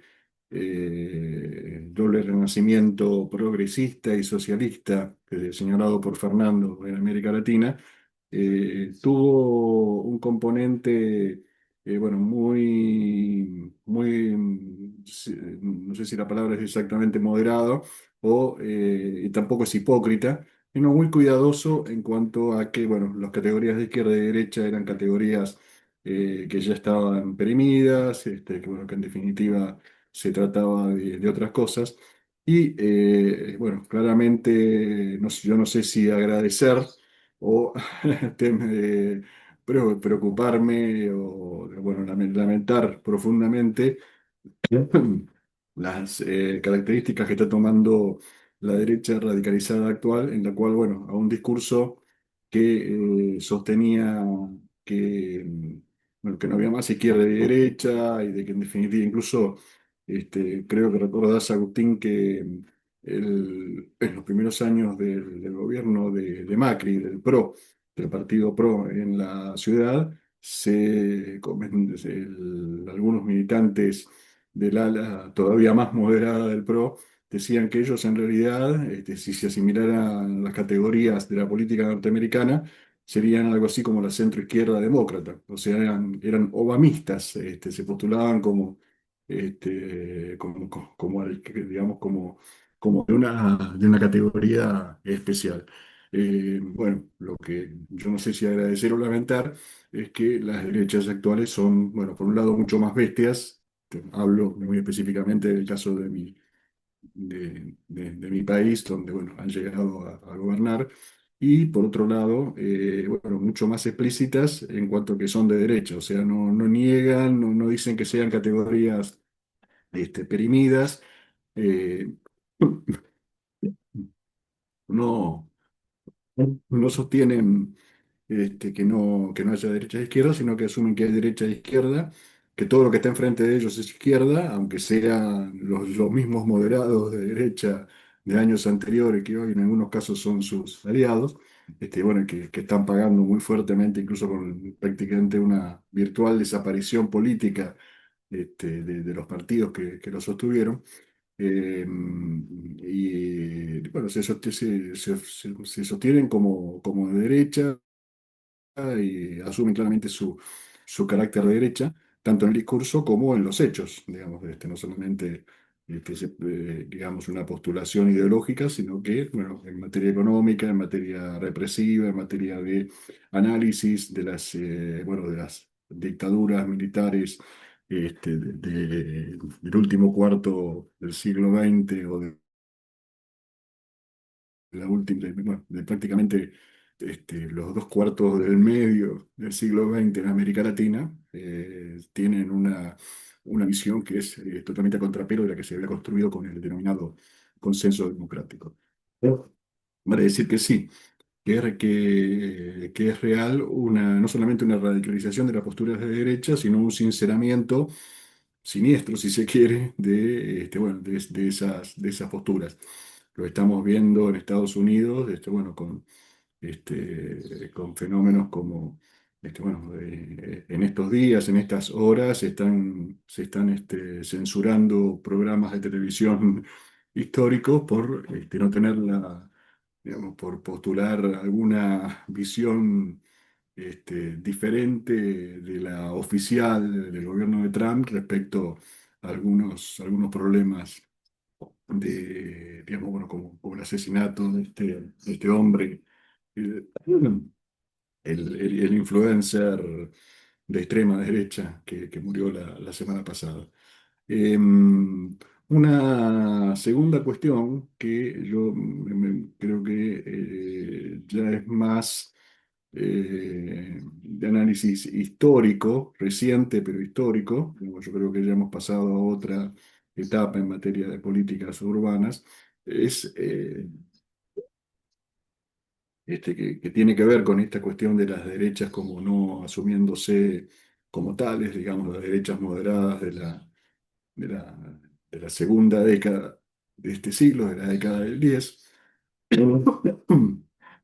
renacimiento progresista y socialista señalado por Fernando en América Latina, tuvo un componente, bueno, no sé si la palabra es exactamente moderado, y tampoco es hipócrita, sino muy cuidadoso en cuanto a que, bueno, las categorías de izquierda y derecha eran categorías que ya estaban perimidas, que, bueno, que en definitiva se trataba de otras cosas. Y bueno, claramente yo no sé si agradecer o preocuparme o bueno, lamentar profundamente las características que está tomando la derecha radicalizada actual, en la cual, bueno, a un discurso que sostenía que, bueno, que no había más izquierda y derecha, y de que en definitiva incluso creo que recordás, Agustín, que en los primeros años del gobierno de Macri, del partido PRO en la ciudad, algunos militantes del ala todavía más moderada del PRO, decían que ellos en realidad, si se asimilaran a las categorías de la política norteamericana, serían algo así como la centroizquierda demócrata, o sea, eran obamistas, se postulaban digamos, como de una categoría especial. Bueno, lo que yo no sé si agradecer o lamentar es que las derechas actuales son, bueno, por un lado mucho más bestias. Hablo muy específicamente del caso de mi país, donde, bueno, han llegado a gobernar, y por otro lado, bueno, mucho más explícitas en cuanto a que son de derecha, o sea, no niegan, no dicen que sean categorías perimidas, eh, no, no sostienen que no haya derecha e izquierda, sino que asumen que hay derecha e izquierda, que todo lo que está enfrente de ellos es izquierda, aunque sean los mismos moderados de derecha de años anteriores, que hoy en algunos casos son sus aliados, bueno, que están pagando muy fuertemente, incluso con prácticamente una virtual desaparición política de los partidos que lo sostuvieron. Y bueno, se sostienen como de derecha y asumen claramente su carácter de derecha, tanto en el discurso como en los hechos, digamos, no solamente digamos, una postulación ideológica, sino que, bueno, en materia económica, en materia represiva, en materia de análisis bueno, de las dictaduras militares del último cuarto del siglo XX o la última, bueno, de prácticamente los dos cuartos del medio del siglo XX en América Latina, tienen una visión que es totalmente a contrapelo de la que se había construido con el denominado consenso democrático. Vale decir que sí, que es real no solamente una radicalización de las posturas de derecha, sino un sinceramiento siniestro, si se quiere, bueno, de esas posturas. Lo estamos viendo en Estados Unidos, bueno, con fenómenos como, bueno, en estos días, en estas horas, se están censurando programas de televisión históricos por no tener digamos, por postular alguna visión diferente de la oficial del gobierno de Trump respecto a algunos problemas digamos, bueno, como el asesinato de este hombre, el, el influencer de extrema derecha que murió la semana pasada. Una segunda cuestión que yo creo que ya es más de análisis histórico, reciente pero histórico. Yo creo que ya hemos pasado a otra etapa en materia de políticas urbanas, es que tiene que ver con esta cuestión de las derechas como no asumiéndose como tales, digamos, las derechas moderadas de la, de la segunda década de este siglo, de la década del 10,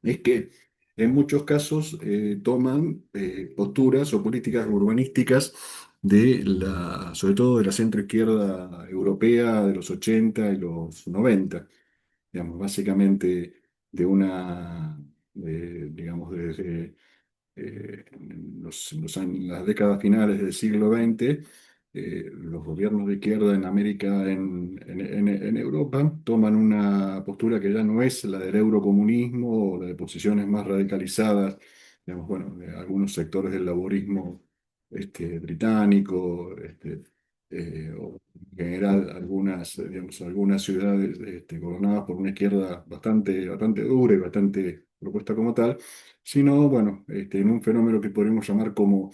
es que en muchos casos toman posturas o políticas urbanísticas sobre todo de la centroizquierda europea de los 80 y los 90, digamos, básicamente de digamos, desde en las décadas finales del siglo XX, los gobiernos de izquierda en América, en Europa, toman una postura que ya no es la del eurocomunismo o la de posiciones más radicalizadas, digamos, bueno, de algunos sectores del laborismo británico, o en general digamos, algunas ciudades gobernadas por una izquierda bastante dura y bastante propuesta como tal, sino, bueno, en un fenómeno que podríamos llamar como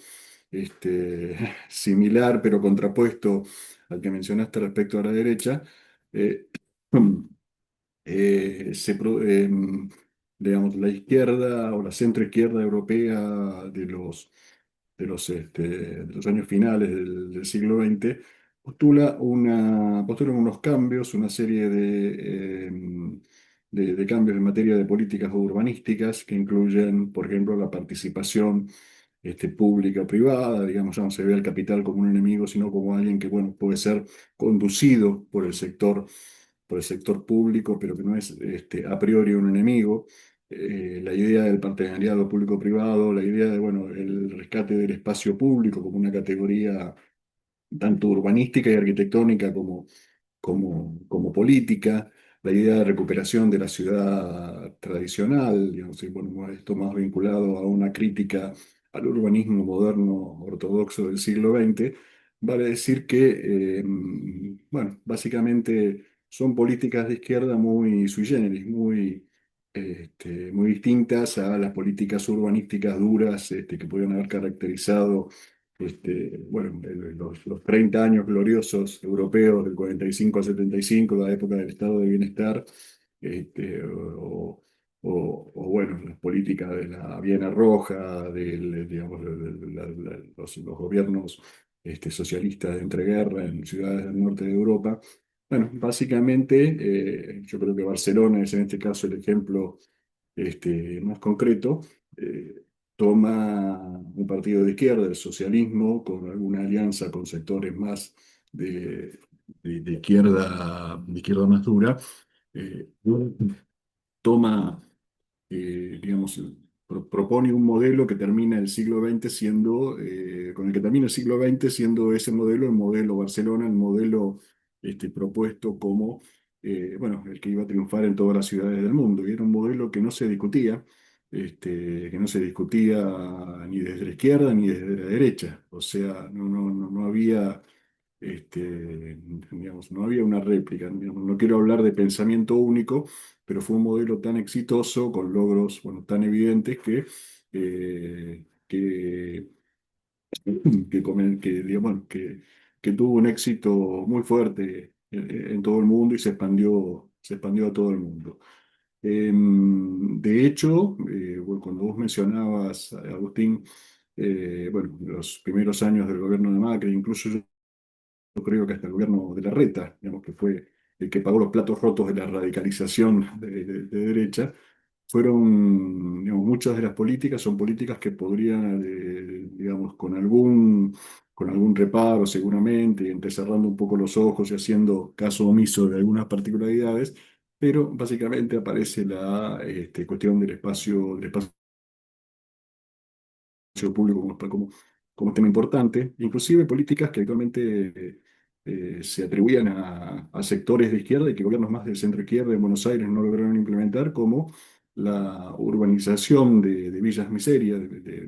similar pero contrapuesto al que mencionaste respecto a la derecha, eh, digamos, la izquierda o la centroizquierda europea de los años finales del siglo XX, postula unos cambios, una serie de cambios en materia de políticas urbanísticas que incluyen, por ejemplo, la participación pública-privada. Digamos, ya no se ve al capital como un enemigo, sino como alguien que, bueno, puede ser conducido por el sector público, pero que no es a priori un enemigo. La idea del partenariado público-privado, la idea de, bueno, el rescate del espacio público como una categoría tanto urbanística y arquitectónica como política, la idea de recuperación de la ciudad tradicional, digamos, y bueno, esto más vinculado a una crítica al urbanismo moderno ortodoxo del siglo XX, vale decir que, bueno, básicamente son políticas de izquierda muy sui generis, muy distintas a las políticas urbanísticas duras que pudieron haber caracterizado bueno, los 30 años gloriosos europeos del 45 al 75, la época del estado de bienestar, o, bueno, las políticas de la Viena Roja, digamos, los gobiernos socialistas de entreguerra en ciudades del norte de Europa. Bueno, básicamente, yo creo que Barcelona es en este caso el ejemplo más concreto. eh, Toma un partido de izquierda, el socialismo, con alguna alianza con sectores más de izquierda más dura, eh, toma, digamos, propone un modelo que termina el siglo XX siendo, con el que termina el siglo XX siendo ese modelo, el modelo Barcelona, el modelo propuesto como, bueno, el que iba a triunfar en todas las ciudades del mundo. Y era un modelo que no se discutía, que no se discutía ni desde la izquierda ni desde la derecha. O sea, no había digamos, no había una réplica. Digamos, no quiero hablar de pensamiento único, pero fue un modelo tan exitoso, con logros, bueno, tan evidentes digamos, bueno, que tuvo un éxito muy fuerte en todo el mundo y se expandió a todo el mundo. De hecho, bueno, cuando vos mencionabas, Agustín, bueno, los primeros años del gobierno de Macri, incluso yo creo que hasta el gobierno de Larreta, digamos, que fue el que pagó los platos rotos de la radicalización de derecha, digamos, muchas de las políticas son políticas que podrían, digamos, con algún reparo seguramente, entrecerrando un poco los ojos y haciendo caso omiso de algunas particularidades, pero básicamente aparece la cuestión del espacio público como tema importante, inclusive políticas que actualmente se atribuían a sectores de izquierda y que gobiernos más del centro izquierda en Buenos Aires no lograron implementar, como la urbanización de villas miserias,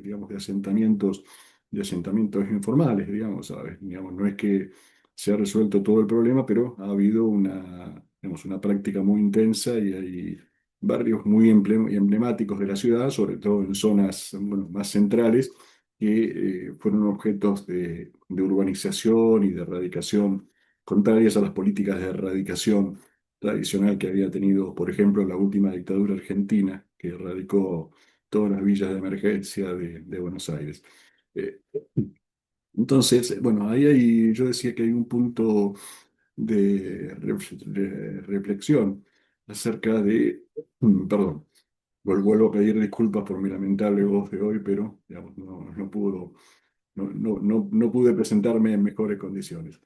digamos, de asentamientos de asentamientos informales, digamos, ¿sabes? Digamos, no es que se ha resuelto todo el problema, pero ha habido digamos, una práctica muy intensa y hay barrios muy emblemáticos de la ciudad, sobre todo en zonas, bueno, más centrales, que fueron objetos de urbanización y de erradicación, contrarias a las políticas de erradicación tradicional que había tenido, por ejemplo, la última dictadura argentina, que erradicó todas las villas de emergencia de Buenos Aires. Eh, entonces, bueno, yo decía que hay un punto de reflexión acerca perdón, vuelvo a pedir disculpas por mi lamentable voz de hoy, pero digamos, no pude presentarme en mejores condiciones.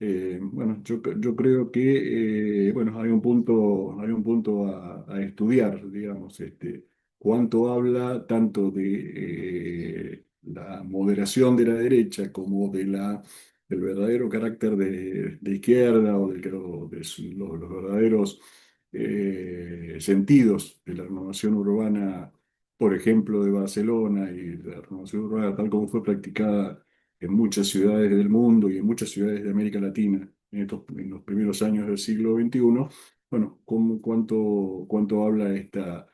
Bueno, yo creo que bueno, hay un punto a estudiar, digamos, cuánto habla tanto de la moderación de la derecha como del verdadero carácter de izquierda o los verdaderos sentidos de la renovación urbana, por ejemplo, de Barcelona y de la renovación urbana tal como fue practicada en muchas ciudades del mundo y en muchas ciudades de América Latina en los primeros años del siglo XXI. Bueno, cuánto habla esta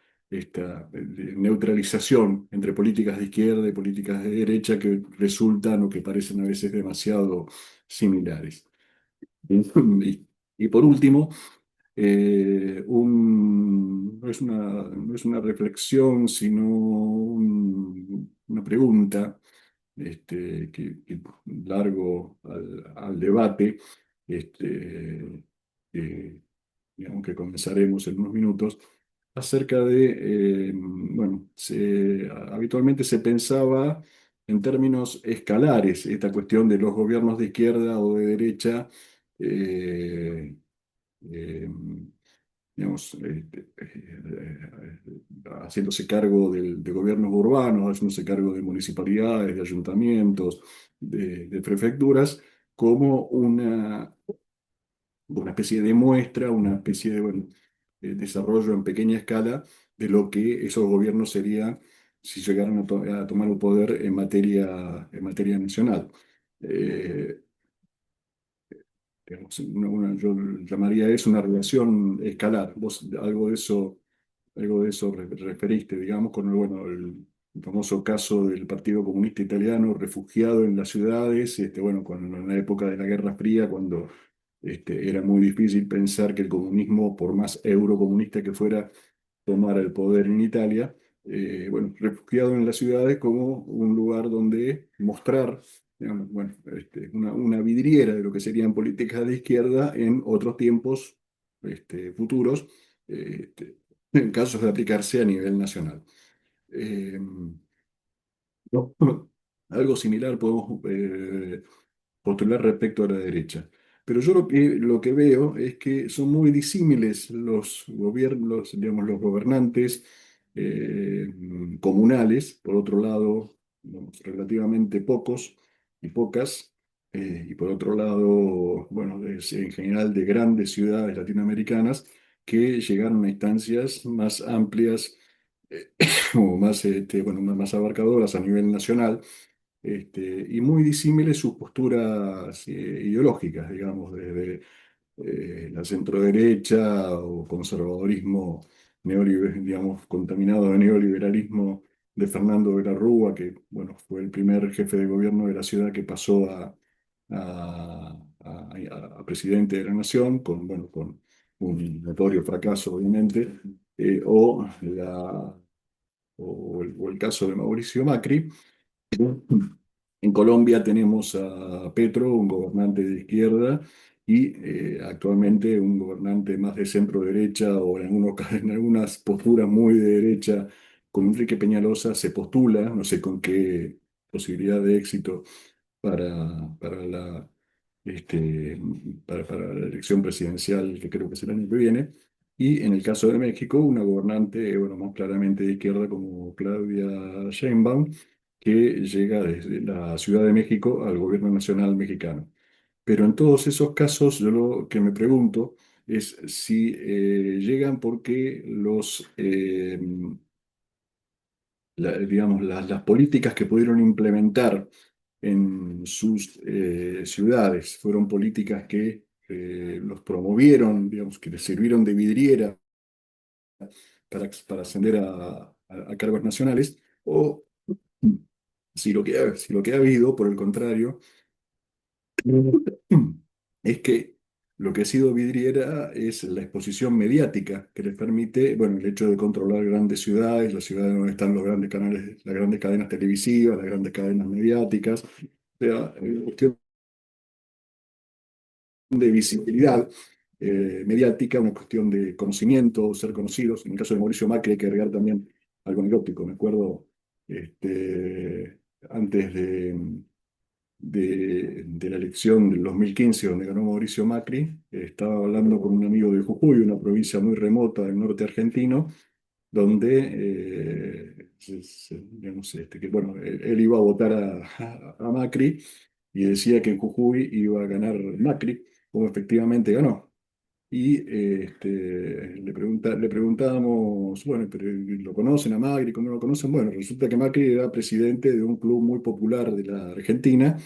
neutralización entre políticas de izquierda y políticas de derecha que resultan o que parecen a veces demasiado similares. Y, y por último, no es una reflexión, sino una pregunta que largo al debate, este, que, digamos que comenzaremos en unos minutos, acerca bueno, habitualmente se pensaba en términos escalares esta cuestión de los gobiernos de izquierda o de derecha. eh, eh, digamos, haciéndose cargo de gobiernos urbanos, haciéndose cargo de municipalidades, de ayuntamientos, de prefecturas, como una especie de muestra, una especie de bueno, desarrollo en pequeña escala de lo que esos gobiernos serían si llegaran a tomar el poder en materia nacional. Eh, digamos, yo llamaría eso una relación escalar. Vos algo de eso referiste, digamos, con bueno, el famoso caso del Partido Comunista Italiano refugiado en las ciudades, bueno, cuando, en la época de la Guerra Fría, cuando era muy difícil pensar que el comunismo, por más eurocomunista que fuera, tomara el poder en Italia. Bueno, refugiado en las ciudades como un lugar donde mostrar, digamos, bueno, una vidriera de lo que serían políticas de izquierda en otros tiempos futuros, este, en casos de aplicarse a nivel nacional. Eh, no, algo similar podemos postular respecto a la derecha. Pero yo lo que veo es que son muy disímiles los gobiernos, digamos, los gobernantes comunales, por otro lado, digamos, relativamente pocos y pocas, y por otro lado, bueno, en general de grandes ciudades latinoamericanas que llegaron a instancias más amplias eh, o más, bueno, más abarcadoras a nivel nacional, y muy disímiles sus posturas ideológicas, digamos, desde la centroderecha o conservadorismo digamos, contaminado de neoliberalismo de Fernando de la Rúa, que bueno, fue el primer jefe de gobierno de la ciudad que pasó a presidente de la nación, bueno, con un notorio fracaso, obviamente, o el caso de Mauricio Macri. En Colombia tenemos a Petro, un gobernante de izquierda, y actualmente un gobernante más de centro derecha o en algunas posturas muy de derecha, con Enrique Peñalosa se postula, no sé con qué posibilidad de éxito para este, para la elección presidencial que creo que será el año que viene. Y en el caso de México, una gobernante, bueno, más claramente de izquierda como Claudia Sheinbaum, que llega desde la Ciudad de México al gobierno nacional mexicano. Pero en todos esos casos, yo lo que me pregunto es si llegan porque digamos, las políticas que pudieron implementar en sus ciudades. Fueron políticas que los promovieron, digamos, que les sirvieron de vidriera para ascender a cargos nacionales, o si lo que ha habido, por el contrario, es que lo que ha sido vidriera es la exposición mediática que les permite, bueno, el hecho de controlar grandes ciudades, las ciudades donde están los grandes canales, las grandes cadenas televisivas, las grandes cadenas mediáticas, o sea, cuestión de visibilidad mediática, una cuestión de conocimiento, ser conocidos. En el caso de Mauricio Macri hay que agregar también algo anecdótico. Me acuerdo antes de la elección del 2015, donde ganó Mauricio Macri, estaba hablando con un amigo de Jujuy, una provincia muy remota del norte argentino, donde, digamos, que, bueno, él iba a votar a Macri y decía que en Jujuy iba a ganar Macri, como efectivamente ganó. Y le preguntábamos, bueno, pero ¿lo conocen a Macri? ¿Cómo lo conocen? Bueno, resulta que Macri era presidente de un club muy popular de la Argentina.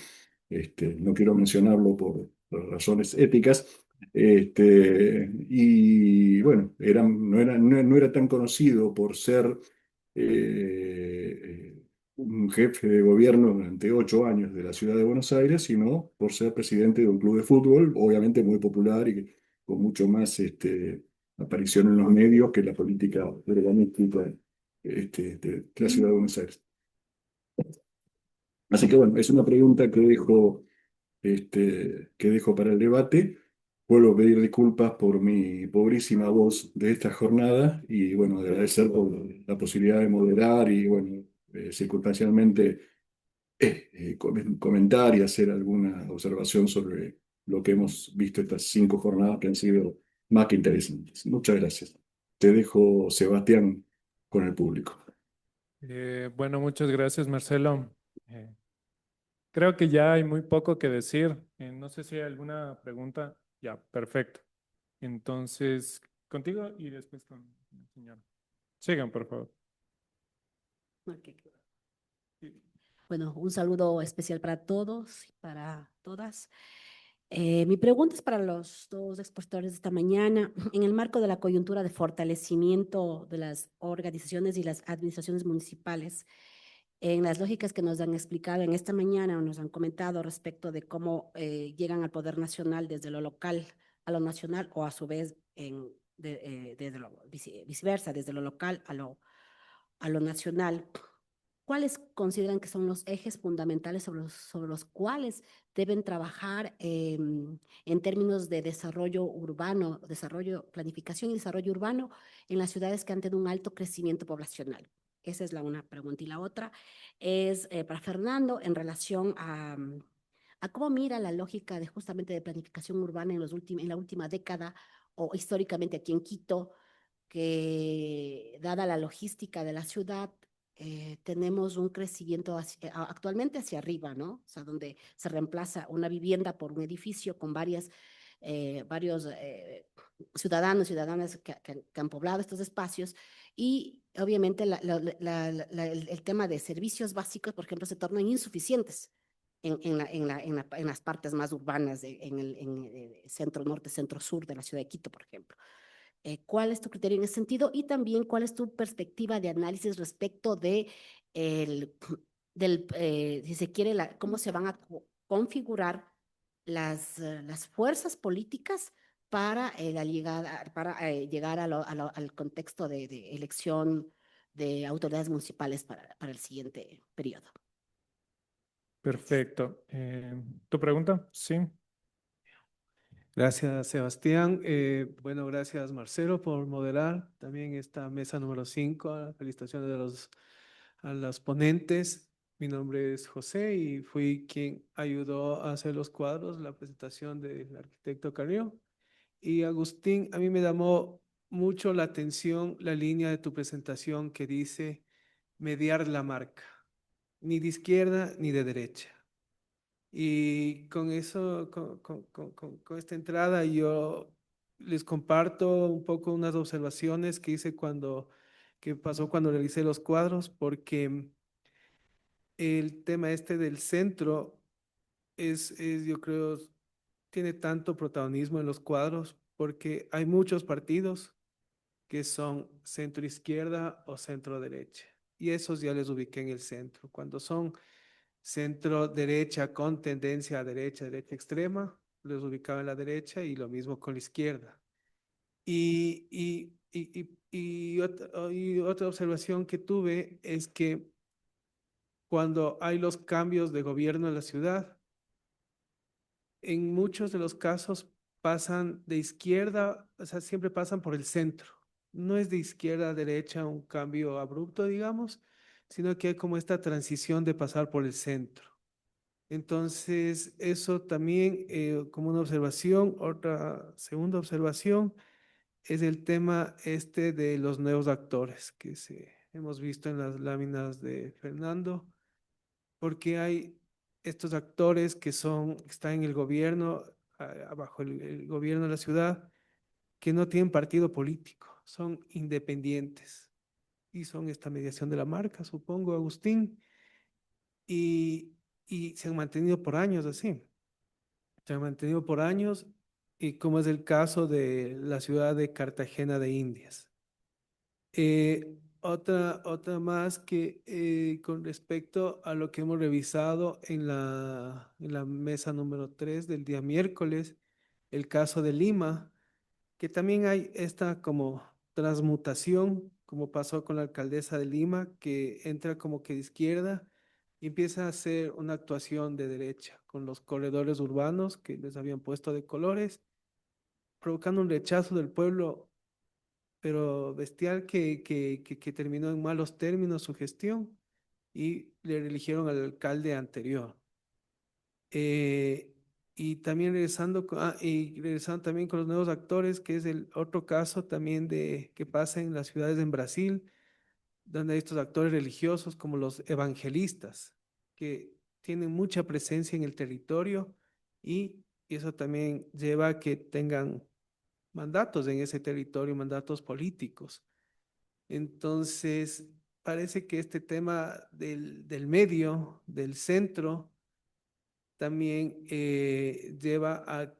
No quiero mencionarlo por razones éticas. Y bueno, no era tan conocido por ser un jefe de gobierno durante 8 años de la ciudad de Buenos Aires, sino por ser presidente de un club de fútbol, obviamente muy popular y con mucho más aparición en los medios que la política urbanística de la ciudad de Buenos Aires. Así que bueno, es una pregunta que dejo para el debate. Vuelvo a pedir disculpas por mi pobrísima voz de esta jornada y bueno, agradecer por la posibilidad de moderar y bueno, circunstancialmente comentar y hacer alguna observación sobre lo que hemos visto estas 5 jornadas que han sido más que interesantes. Muchas gracias. Te dejo, Sebastián, con el público. Bueno, muchas gracias, Marcelo. Eh, Creo que ya hay muy poco que decir. No sé si hay alguna pregunta. Ya, perfecto. Entonces, contigo y después con el señor. Sigan, por favor. Ok. Bueno, un saludo especial para todos y para todas. Mi pregunta es para los dos expositores de esta mañana. En el marco de la coyuntura de fortalecimiento de las organizaciones y las administraciones municipales, en las lógicas que nos han explicado en esta mañana o nos han comentado respecto de cómo llegan al poder nacional desde lo local a lo nacional o a su vez desde viceversa, desde lo local a lo nacional. ¿Cuáles consideran que son los ejes fundamentales sobre los cuales deben trabajar en términos de desarrollo urbano, planificación y desarrollo urbano en las ciudades que han tenido un alto crecimiento poblacional? Esa es una pregunta. Y la otra es para Fernando en relación a cómo mira la lógica de justamente de planificación urbana en la última década o históricamente aquí en Quito, que dada la logística de la ciudad, tenemos un crecimiento actualmente hacia arriba, ¿no? O sea, donde se reemplaza una vivienda por un edificio con varios ciudadanos, ciudadanas que han poblado estos espacios y obviamente el tema de servicios básicos, por ejemplo, se tornan insuficientes en las partes más urbanas, en el centro norte, centro sur de la ciudad de Quito, por ejemplo. ¿Cuál es tu criterio en ese sentido? Y también, ¿cuál es tu perspectiva de análisis respecto de el, si se quiere, cómo se van a configurar las fuerzas políticas para llegar al contexto de elección de autoridades municipales para el siguiente periodo? Perfecto. ¿Tu pregunta? Sí. Gracias, Sebastián. Bueno, gracias, Marcelo, por moderar también esta mesa número 5. Felicitaciones a los ponentes. Mi nombre es José y fui quien ayudó a hacer los cuadros, la presentación del arquitecto Carrió. Y Agustín, a mí me llamó mucho la atención la línea de tu presentación que dice mediar la marca, ni de izquierda ni de derecha. Y con eso, con esta entrada, yo les comparto un poco unas observaciones que hice que pasó cuando realicé los cuadros, porque el tema este del centro yo creo, tiene tanto protagonismo en los cuadros porque hay muchos partidos que son centro izquierda o centro derecha. Y esos ya les ubiqué en el centro. Cuando son centro derecha con tendencia a derecha, derecha extrema, los ubicaba en la derecha y lo mismo con la izquierda. Y otra observación que tuve es que cuando hay los cambios de gobierno en la ciudad, en muchos de los casos pasan de izquierda, o sea, siempre pasan por el centro. No es de izquierda a derecha un cambio abrupto, digamos, sino que hay como esta transición de pasar por el centro. Entonces, eso también como una observación. Otra segunda observación es el tema este de los nuevos actores hemos visto en las láminas de Fernando, porque hay estos actores que están en el gobierno, bajo el gobierno de la ciudad, que no tienen partido político, son independientes y son esta mediación de la marca, supongo, Agustín, y, y se han mantenido por años así. Se han mantenido por años, y como es el caso de la ciudad de Cartagena de Indias. Otra más que con respecto a lo que hemos revisado en la mesa número 3 del día miércoles, el caso de Lima, que también hay esta como transmutación, como pasó con la alcaldesa de Lima, que entra como que de izquierda y empieza a hacer una actuación de derecha con los corredores urbanos que les habían puesto de colores, provocando un rechazo del pueblo pero bestial que terminó en malos términos su gestión y le eligieron al alcalde anterior. Y también regresando también con los nuevos actores, que es el otro caso también que pasa en las ciudades en Brasil, donde hay estos actores religiosos como los evangelistas, que tienen mucha presencia en el territorio y eso también lleva a que tengan mandatos en ese territorio, mandatos políticos. Entonces, parece que este tema del medio, del centro, también lleva a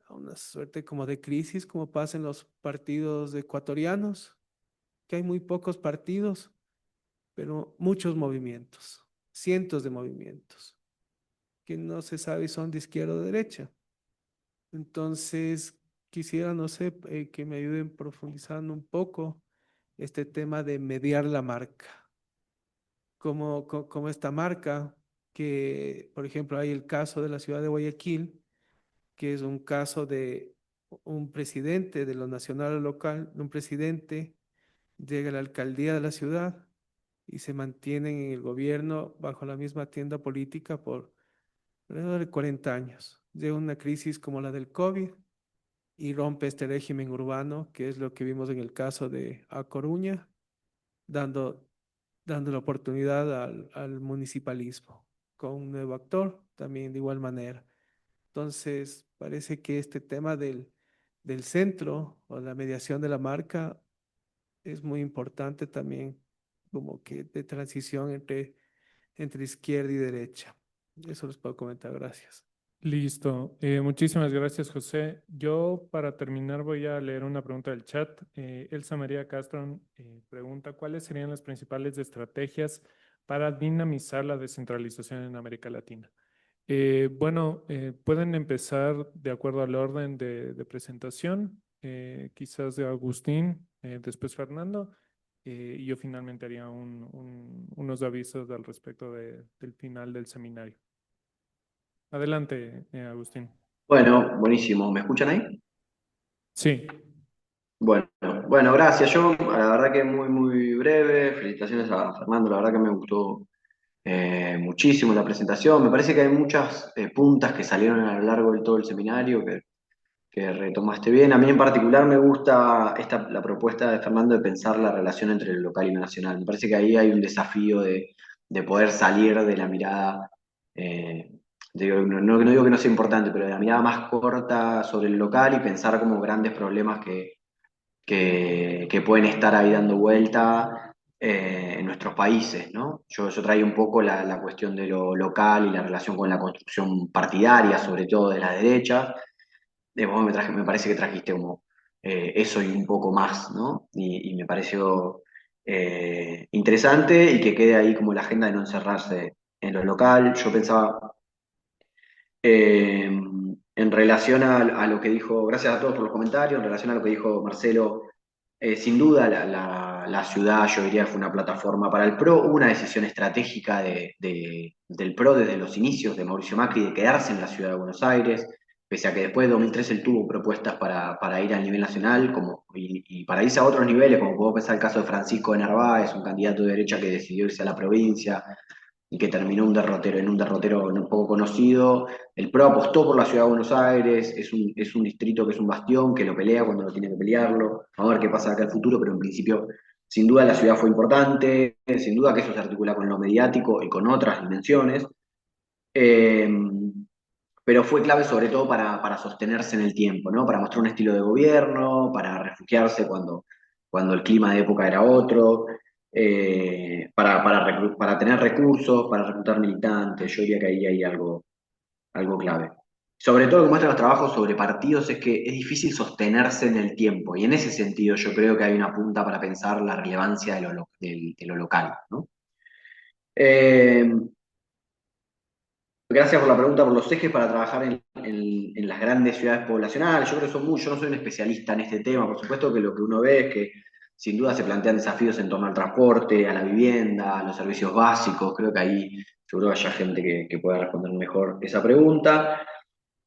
una suerte como de crisis, como pasa en los partidos ecuatorianos, que hay muy pocos partidos, pero muchos movimientos, cientos de movimientos, que no se sabe si son de izquierda o derecha. Entonces, quisiera, no sé, que me ayuden profundizando un poco este tema de mediar la marca. Como esta marca, que por ejemplo hay el caso de la ciudad de Guayaquil, que es un caso de un presidente de lo nacional o local, un presidente llega a la alcaldía de la ciudad y se mantienen en el gobierno bajo la misma tienda política por alrededor de 40 años. Llega una crisis como la del COVID y rompe este régimen urbano, que es lo que vimos en el caso de A Coruña, dando la oportunidad al municipalismo con un nuevo actor, también de igual manera. Entonces, parece que este tema del centro o la mediación de la marca es muy importante también, como que de transición entre izquierda y derecha. Eso les puedo comentar, gracias. Listo. Muchísimas gracias, José. Yo, para terminar, voy a leer una pregunta del chat. Elsa María Castro pregunta, ¿cuáles serían las principales estrategias para dinamizar la descentralización en América Latina? Bueno, pueden empezar de acuerdo al orden de presentación, quizás de Agustín, después Fernando, y yo finalmente haría unos avisos al respecto del final del seminario. Adelante, Agustín. Bueno, buenísimo. ¿Me escuchan ahí? Sí, Bueno, gracias. Yo, la verdad que muy breve. Felicitaciones a Fernando, la verdad que me gustó muchísimo la presentación. Me parece que hay muchas puntas que salieron a lo largo de todo el seminario que retomaste bien. A mí en particular me gusta la propuesta de Fernando de pensar la relación entre lo local y lo nacional. Me parece que ahí hay un desafío de poder salir de la mirada, no digo que no sea importante, pero de la mirada más corta sobre el local y pensar como grandes problemas que pueden estar ahí dando vuelta en nuestros países, ¿no? Yo traía un poco la cuestión de lo local y la relación con la construcción partidaria, sobre todo de la derecha. Vos me parece que trajiste como eso y un poco más, ¿no? Y me pareció interesante y que quede ahí como la agenda de no encerrarse en lo local. Yo pensaba en relación a lo que dijo, gracias a todos por los comentarios, en relación a lo que dijo Marcelo, sin duda la ciudad, yo diría, fue una plataforma para el PRO, hubo una decisión estratégica del PRO desde los inicios de Mauricio Macri de quedarse en la ciudad de Buenos Aires, pese a que después de 2013 él tuvo propuestas para ir a nivel nacional y para irse a otros niveles, como puedo pensar el caso de Francisco de Narváez, un candidato de derecha que decidió irse a la provincia, y que terminó en un derrotero un poco conocido. El PRO apostó por la ciudad de Buenos Aires, es un distrito que es un bastión, que lo pelea cuando no tiene que pelearlo. Vamos a ver qué pasa acá en el futuro, pero en principio, sin duda la ciudad fue importante, sin duda que eso se articula con lo mediático y con otras dimensiones. Eh, pero fue clave sobre todo para sostenerse en el tiempo, ¿no? Para mostrar un estilo de gobierno, para refugiarse cuando el clima de época era otro, para tener recursos, para reclutar militantes. Yo diría que ahí hay algo clave. Sobre todo lo que muestran los trabajos sobre partidos es que es difícil sostenerse en el tiempo, y en ese sentido yo creo que hay una punta para pensar la relevancia de lo local, ¿no? Eh, Gracias por la pregunta, por los ejes para trabajar en las grandes ciudades poblacionales. Yo creo que yo no soy un especialista en este tema, por supuesto que lo que uno ve es que sin duda se plantean desafíos en torno al transporte, a la vivienda, a los servicios básicos. Creo que ahí seguro que haya gente que pueda responder mejor esa pregunta.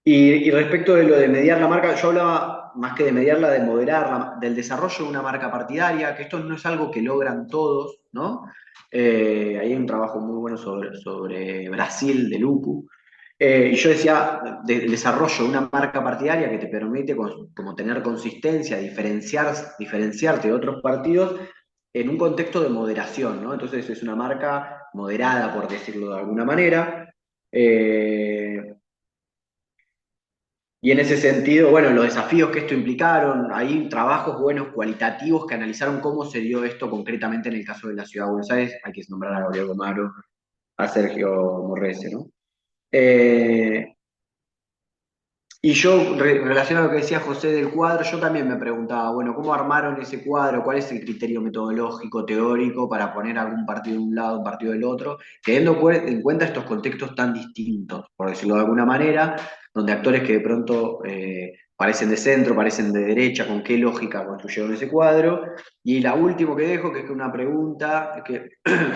Y respecto de lo de mediar la marca, yo hablaba más que de mediarla, de moderarla, del desarrollo de una marca partidaria, que esto no es algo que logran todos, ¿no? Ahí hay un trabajo muy bueno sobre Brasil, de Lupu. Y yo decía, del desarrollo de una marca partidaria que te permite como tener consistencia, diferenciarte de otros partidos en un contexto de moderación, ¿no? Entonces es una marca moderada, por decirlo de alguna manera. Eh, y en ese sentido, bueno, los desafíos que esto implicaron, hay trabajos buenos, cualitativos, que analizaron cómo se dio esto concretamente en el caso de la Ciudad de Buenos Aires. Hay que nombrar a Gabriel Gomaro, a Sergio Morrese, ¿no? Eh, y yo, relacionado a lo que decía José del cuadro, yo también me preguntaba, bueno, ¿cómo armaron ese cuadro? ¿Cuál es el criterio metodológico, teórico, para poner algún partido de un lado, un partido del otro? Teniendo en cuenta estos contextos tan distintos, por decirlo de alguna manera, donde actores que de pronto parecen de centro, parecen de derecha, ¿con qué lógica construyeron ese cuadro? Y la última que dejo, que es una pregunta, que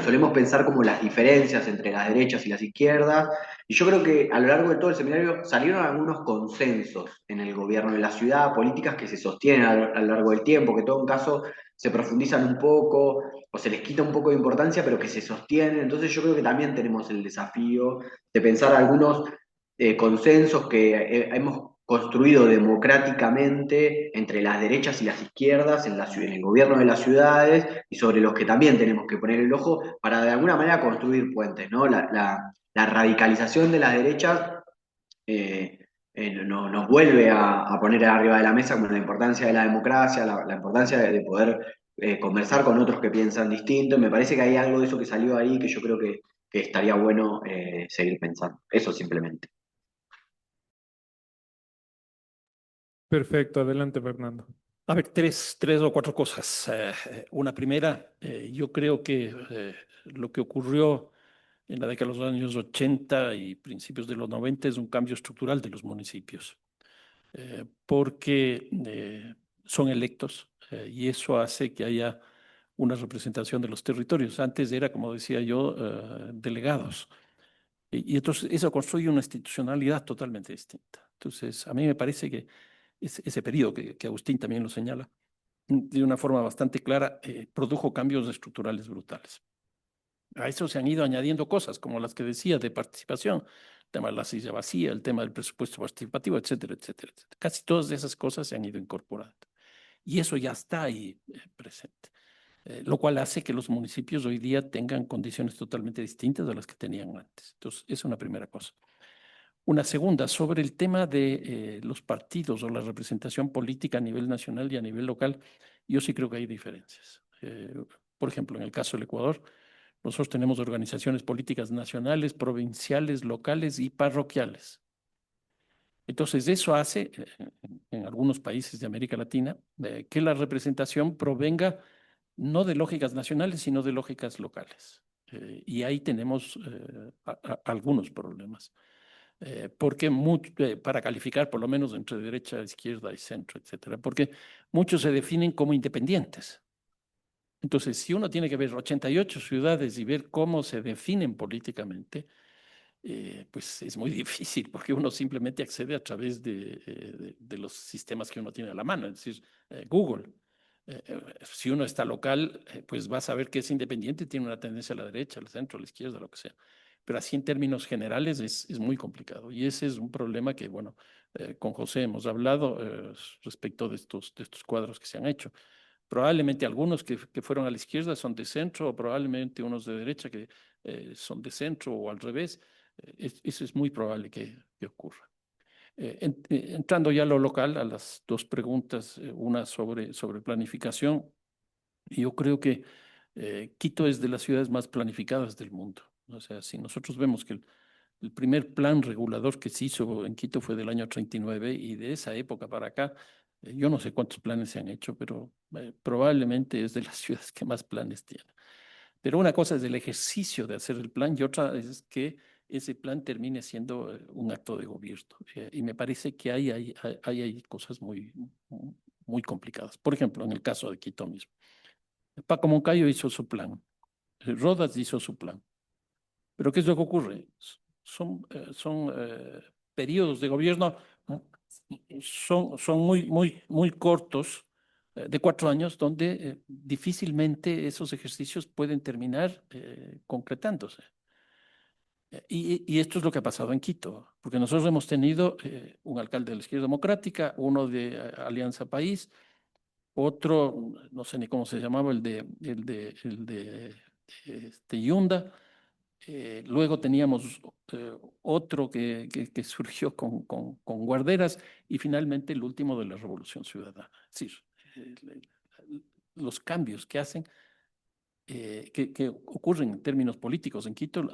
solemos pensar como las diferencias entre las derechas y las izquierdas, y yo creo que a lo largo de todo el seminario salieron algunos consensos en el gobierno de la ciudad, políticas que se sostienen a lo largo del tiempo, que en todo caso se profundizan un poco o se les quita un poco de importancia, pero que se sostienen. Entonces yo creo que también tenemos el desafío de pensar algunos consensos que hemos construido democráticamente entre las derechas y las izquierdas en el gobierno de las ciudades, y sobre los que también tenemos que poner el ojo para de alguna manera construir puentes, ¿no? La radicalización de las derechas nos vuelve a poner arriba de la mesa como la importancia de la democracia, la importancia de poder conversar con otros que piensan distinto. Me parece que hay algo de eso que salió ahí que yo creo que estaría bueno seguir pensando. Eso simplemente. Perfecto, adelante, Fernando. A ver, tres o cuatro cosas. Una primera, yo creo que lo que ocurrió en la década de los años 80 y principios de los 90 es un cambio estructural de los municipios, porque son electos y eso hace que haya una representación de los territorios. Antes era, como decía yo, delegados. Y entonces eso construye una institucionalidad totalmente distinta. Entonces, a mí me parece que ese periodo que Agustín también lo señala, de una forma bastante clara, produjo cambios estructurales brutales. A eso se han ido añadiendo cosas, como las que decía de participación, el tema de la silla vacía, el tema del presupuesto participativo, etcétera, etcétera, etcétera. Casi todas esas cosas se han ido incorporando. Y eso ya está ahí presente, lo cual hace que los municipios hoy día tengan condiciones totalmente distintas de las que tenían antes. Entonces, es una primera cosa. Una segunda, sobre el tema de los partidos o la representación política a nivel nacional y a nivel local, yo sí creo que hay diferencias. Por ejemplo, en el caso del Ecuador, nosotros tenemos organizaciones políticas nacionales, provinciales, locales y parroquiales. Entonces, eso hace, en algunos países de América Latina, que la representación provenga no de lógicas nacionales, sino de lógicas locales. Y ahí tenemos algunos problemas. Porque para calificar por lo menos entre derecha, izquierda y centro, etcétera, porque muchos se definen como independientes. Entonces, si uno tiene que ver 88 ciudades y ver cómo se definen políticamente, pues es muy difícil porque uno simplemente accede a través de los sistemas que uno tiene a la mano, es decir, Google. Si uno está local, pues va a saber que es independiente, tiene una tendencia a la derecha, al centro, a la izquierda, lo que sea. Pero así en términos generales es muy complicado. Y ese es un problema que, bueno, con José hemos hablado respecto de estos cuadros que se han hecho. Probablemente algunos que fueron a la izquierda son de centro, o probablemente unos de derecha que son de centro o al revés. Eso es muy probable que ocurra. Entrando ya a lo local, a las dos preguntas, una sobre planificación, yo creo que Quito es de las ciudades más planificadas del mundo. O sea, si nosotros vemos que el primer plan regulador que se hizo en Quito fue del año 39 y de esa época para acá, yo no sé cuántos planes se han hecho, pero probablemente es de las ciudades que más planes tiene. Pero una cosa es el ejercicio de hacer el plan y otra es que ese plan termine siendo un acto de gobierno. Y me parece que hay cosas muy complicadas. Por ejemplo, en el caso de Quito mismo. Paco Moncayo hizo su plan, Rodas hizo su plan. Pero ¿qué es lo que ocurre? Son periodos de gobierno, son muy cortos, de 4 años, donde difícilmente esos ejercicios pueden terminar concretándose. Y esto es lo que ha pasado en Quito, porque nosotros hemos tenido un alcalde de la Izquierda Democrática, uno de Alianza País, otro, no sé ni cómo se llamaba, Yunda. Luego teníamos otro que surgió con Guarderas y finalmente el último de la Revolución Ciudadana. Es decir, los cambios que hacen, que ocurren en términos políticos en Quito,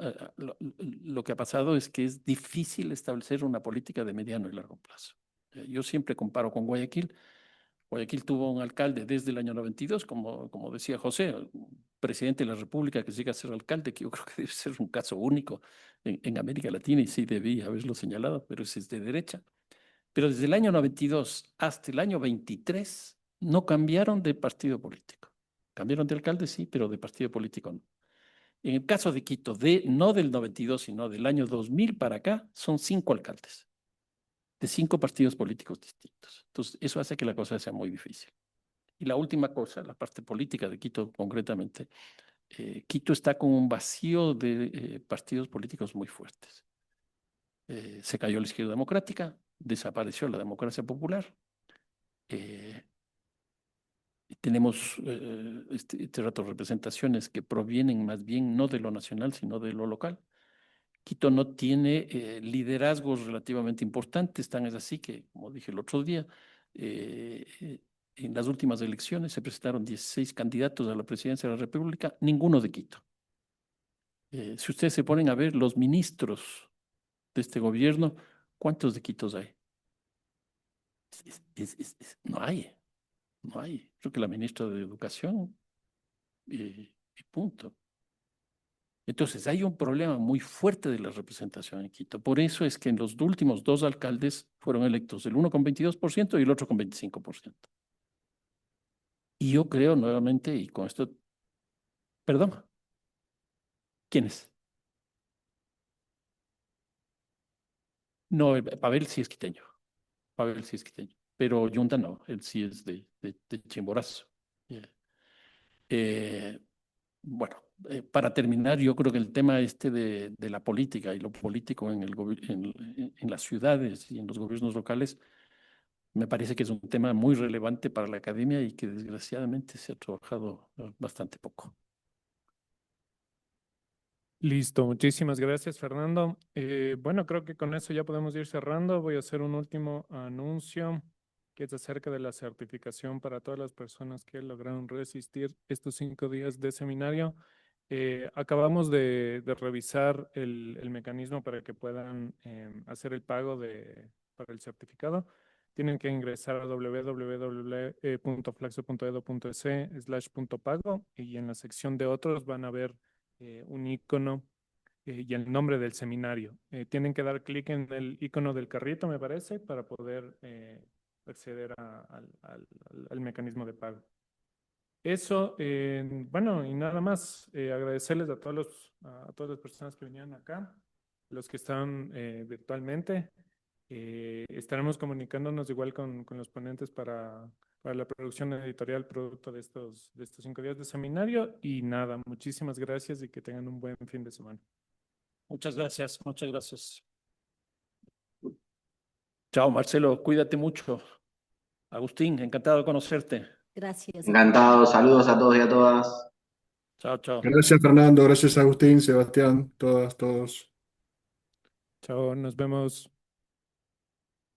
lo que ha pasado es que es difícil establecer una política de mediano y largo plazo. Yo siempre comparo con Guayaquil. Guayaquil tuvo un alcalde desde el año 92, como decía José, presidente de la República que llega a ser alcalde, que yo creo que debe ser un caso único en América Latina y sí debía haberlo señalado, pero ese es de derecha. Pero desde el año 92 hasta el año 23 no cambiaron de partido político. Cambiaron de alcalde, sí, pero de partido político no. En el caso de Quito, no del 92, sino del año 2000 para acá, son 5 alcaldes de 5 partidos políticos distintos. Entonces, eso hace que la cosa sea muy difícil. Y la última cosa, la parte política de Quito concretamente, Quito está con un vacío de partidos políticos muy fuertes. Se cayó la Izquierda Democrática, desapareció la democracia popular. Tenemos este rato representaciones que provienen más bien no de lo nacional, sino de lo local. Quito no tiene liderazgos relativamente importantes, tan es así que, como dije el otro día, en las últimas elecciones se presentaron 16 candidatos a la presidencia de la República, ninguno de Quito. Si ustedes se ponen a ver los ministros de este gobierno, ¿cuántos de Quito hay? No hay, no hay. Creo que la ministra de Educación y punto. Entonces, hay un problema muy fuerte de la representación en Quito. Por eso es que en los últimos 2 alcaldes fueron electos, el uno con 22% y el otro con 25%. Y yo creo nuevamente, y con esto, perdón, ¿quiénes? No, Pavel sí es quiteño, Pavel sí es quiteño, pero Yunda no, él sí es de Chimborazo. Eh, Bueno, para terminar, yo creo que el tema de la política y lo político en las ciudades y en los gobiernos locales me parece que es un tema muy relevante para la academia y que desgraciadamente se ha trabajado bastante poco. Listo, muchísimas gracias, Fernando. Bueno, creo que con eso ya podemos ir cerrando. Voy a hacer un último anuncio. que es acerca de la certificación para todas las personas que lograron resistir estos 5 días de seminario. Acabamos de revisar el mecanismo para que puedan hacer el pago para el certificado. Tienen que ingresar a www.flaxo.edu.es/pago y en la sección de otros van a ver un icono y el nombre del seminario. Tienen que dar clic en el icono del carrito, me parece, para poder acceder al mecanismo de pago. Eso, bueno, y nada más, agradecerles a todas las personas que vinieron acá, los que están virtualmente. Estaremos comunicándonos igual con los ponentes para la producción editorial producto de estos 5 días de seminario. Y nada, muchísimas gracias y que tengan un buen fin de semana. Muchas gracias, muchas gracias. Chao, Marcelo, cuídate mucho. Agustín, encantado de conocerte. Gracias. Encantado, saludos a todos y a todas. Chao, chao. Gracias, Fernando. Gracias, Agustín, Sebastián, todas, todos. Chao, nos vemos.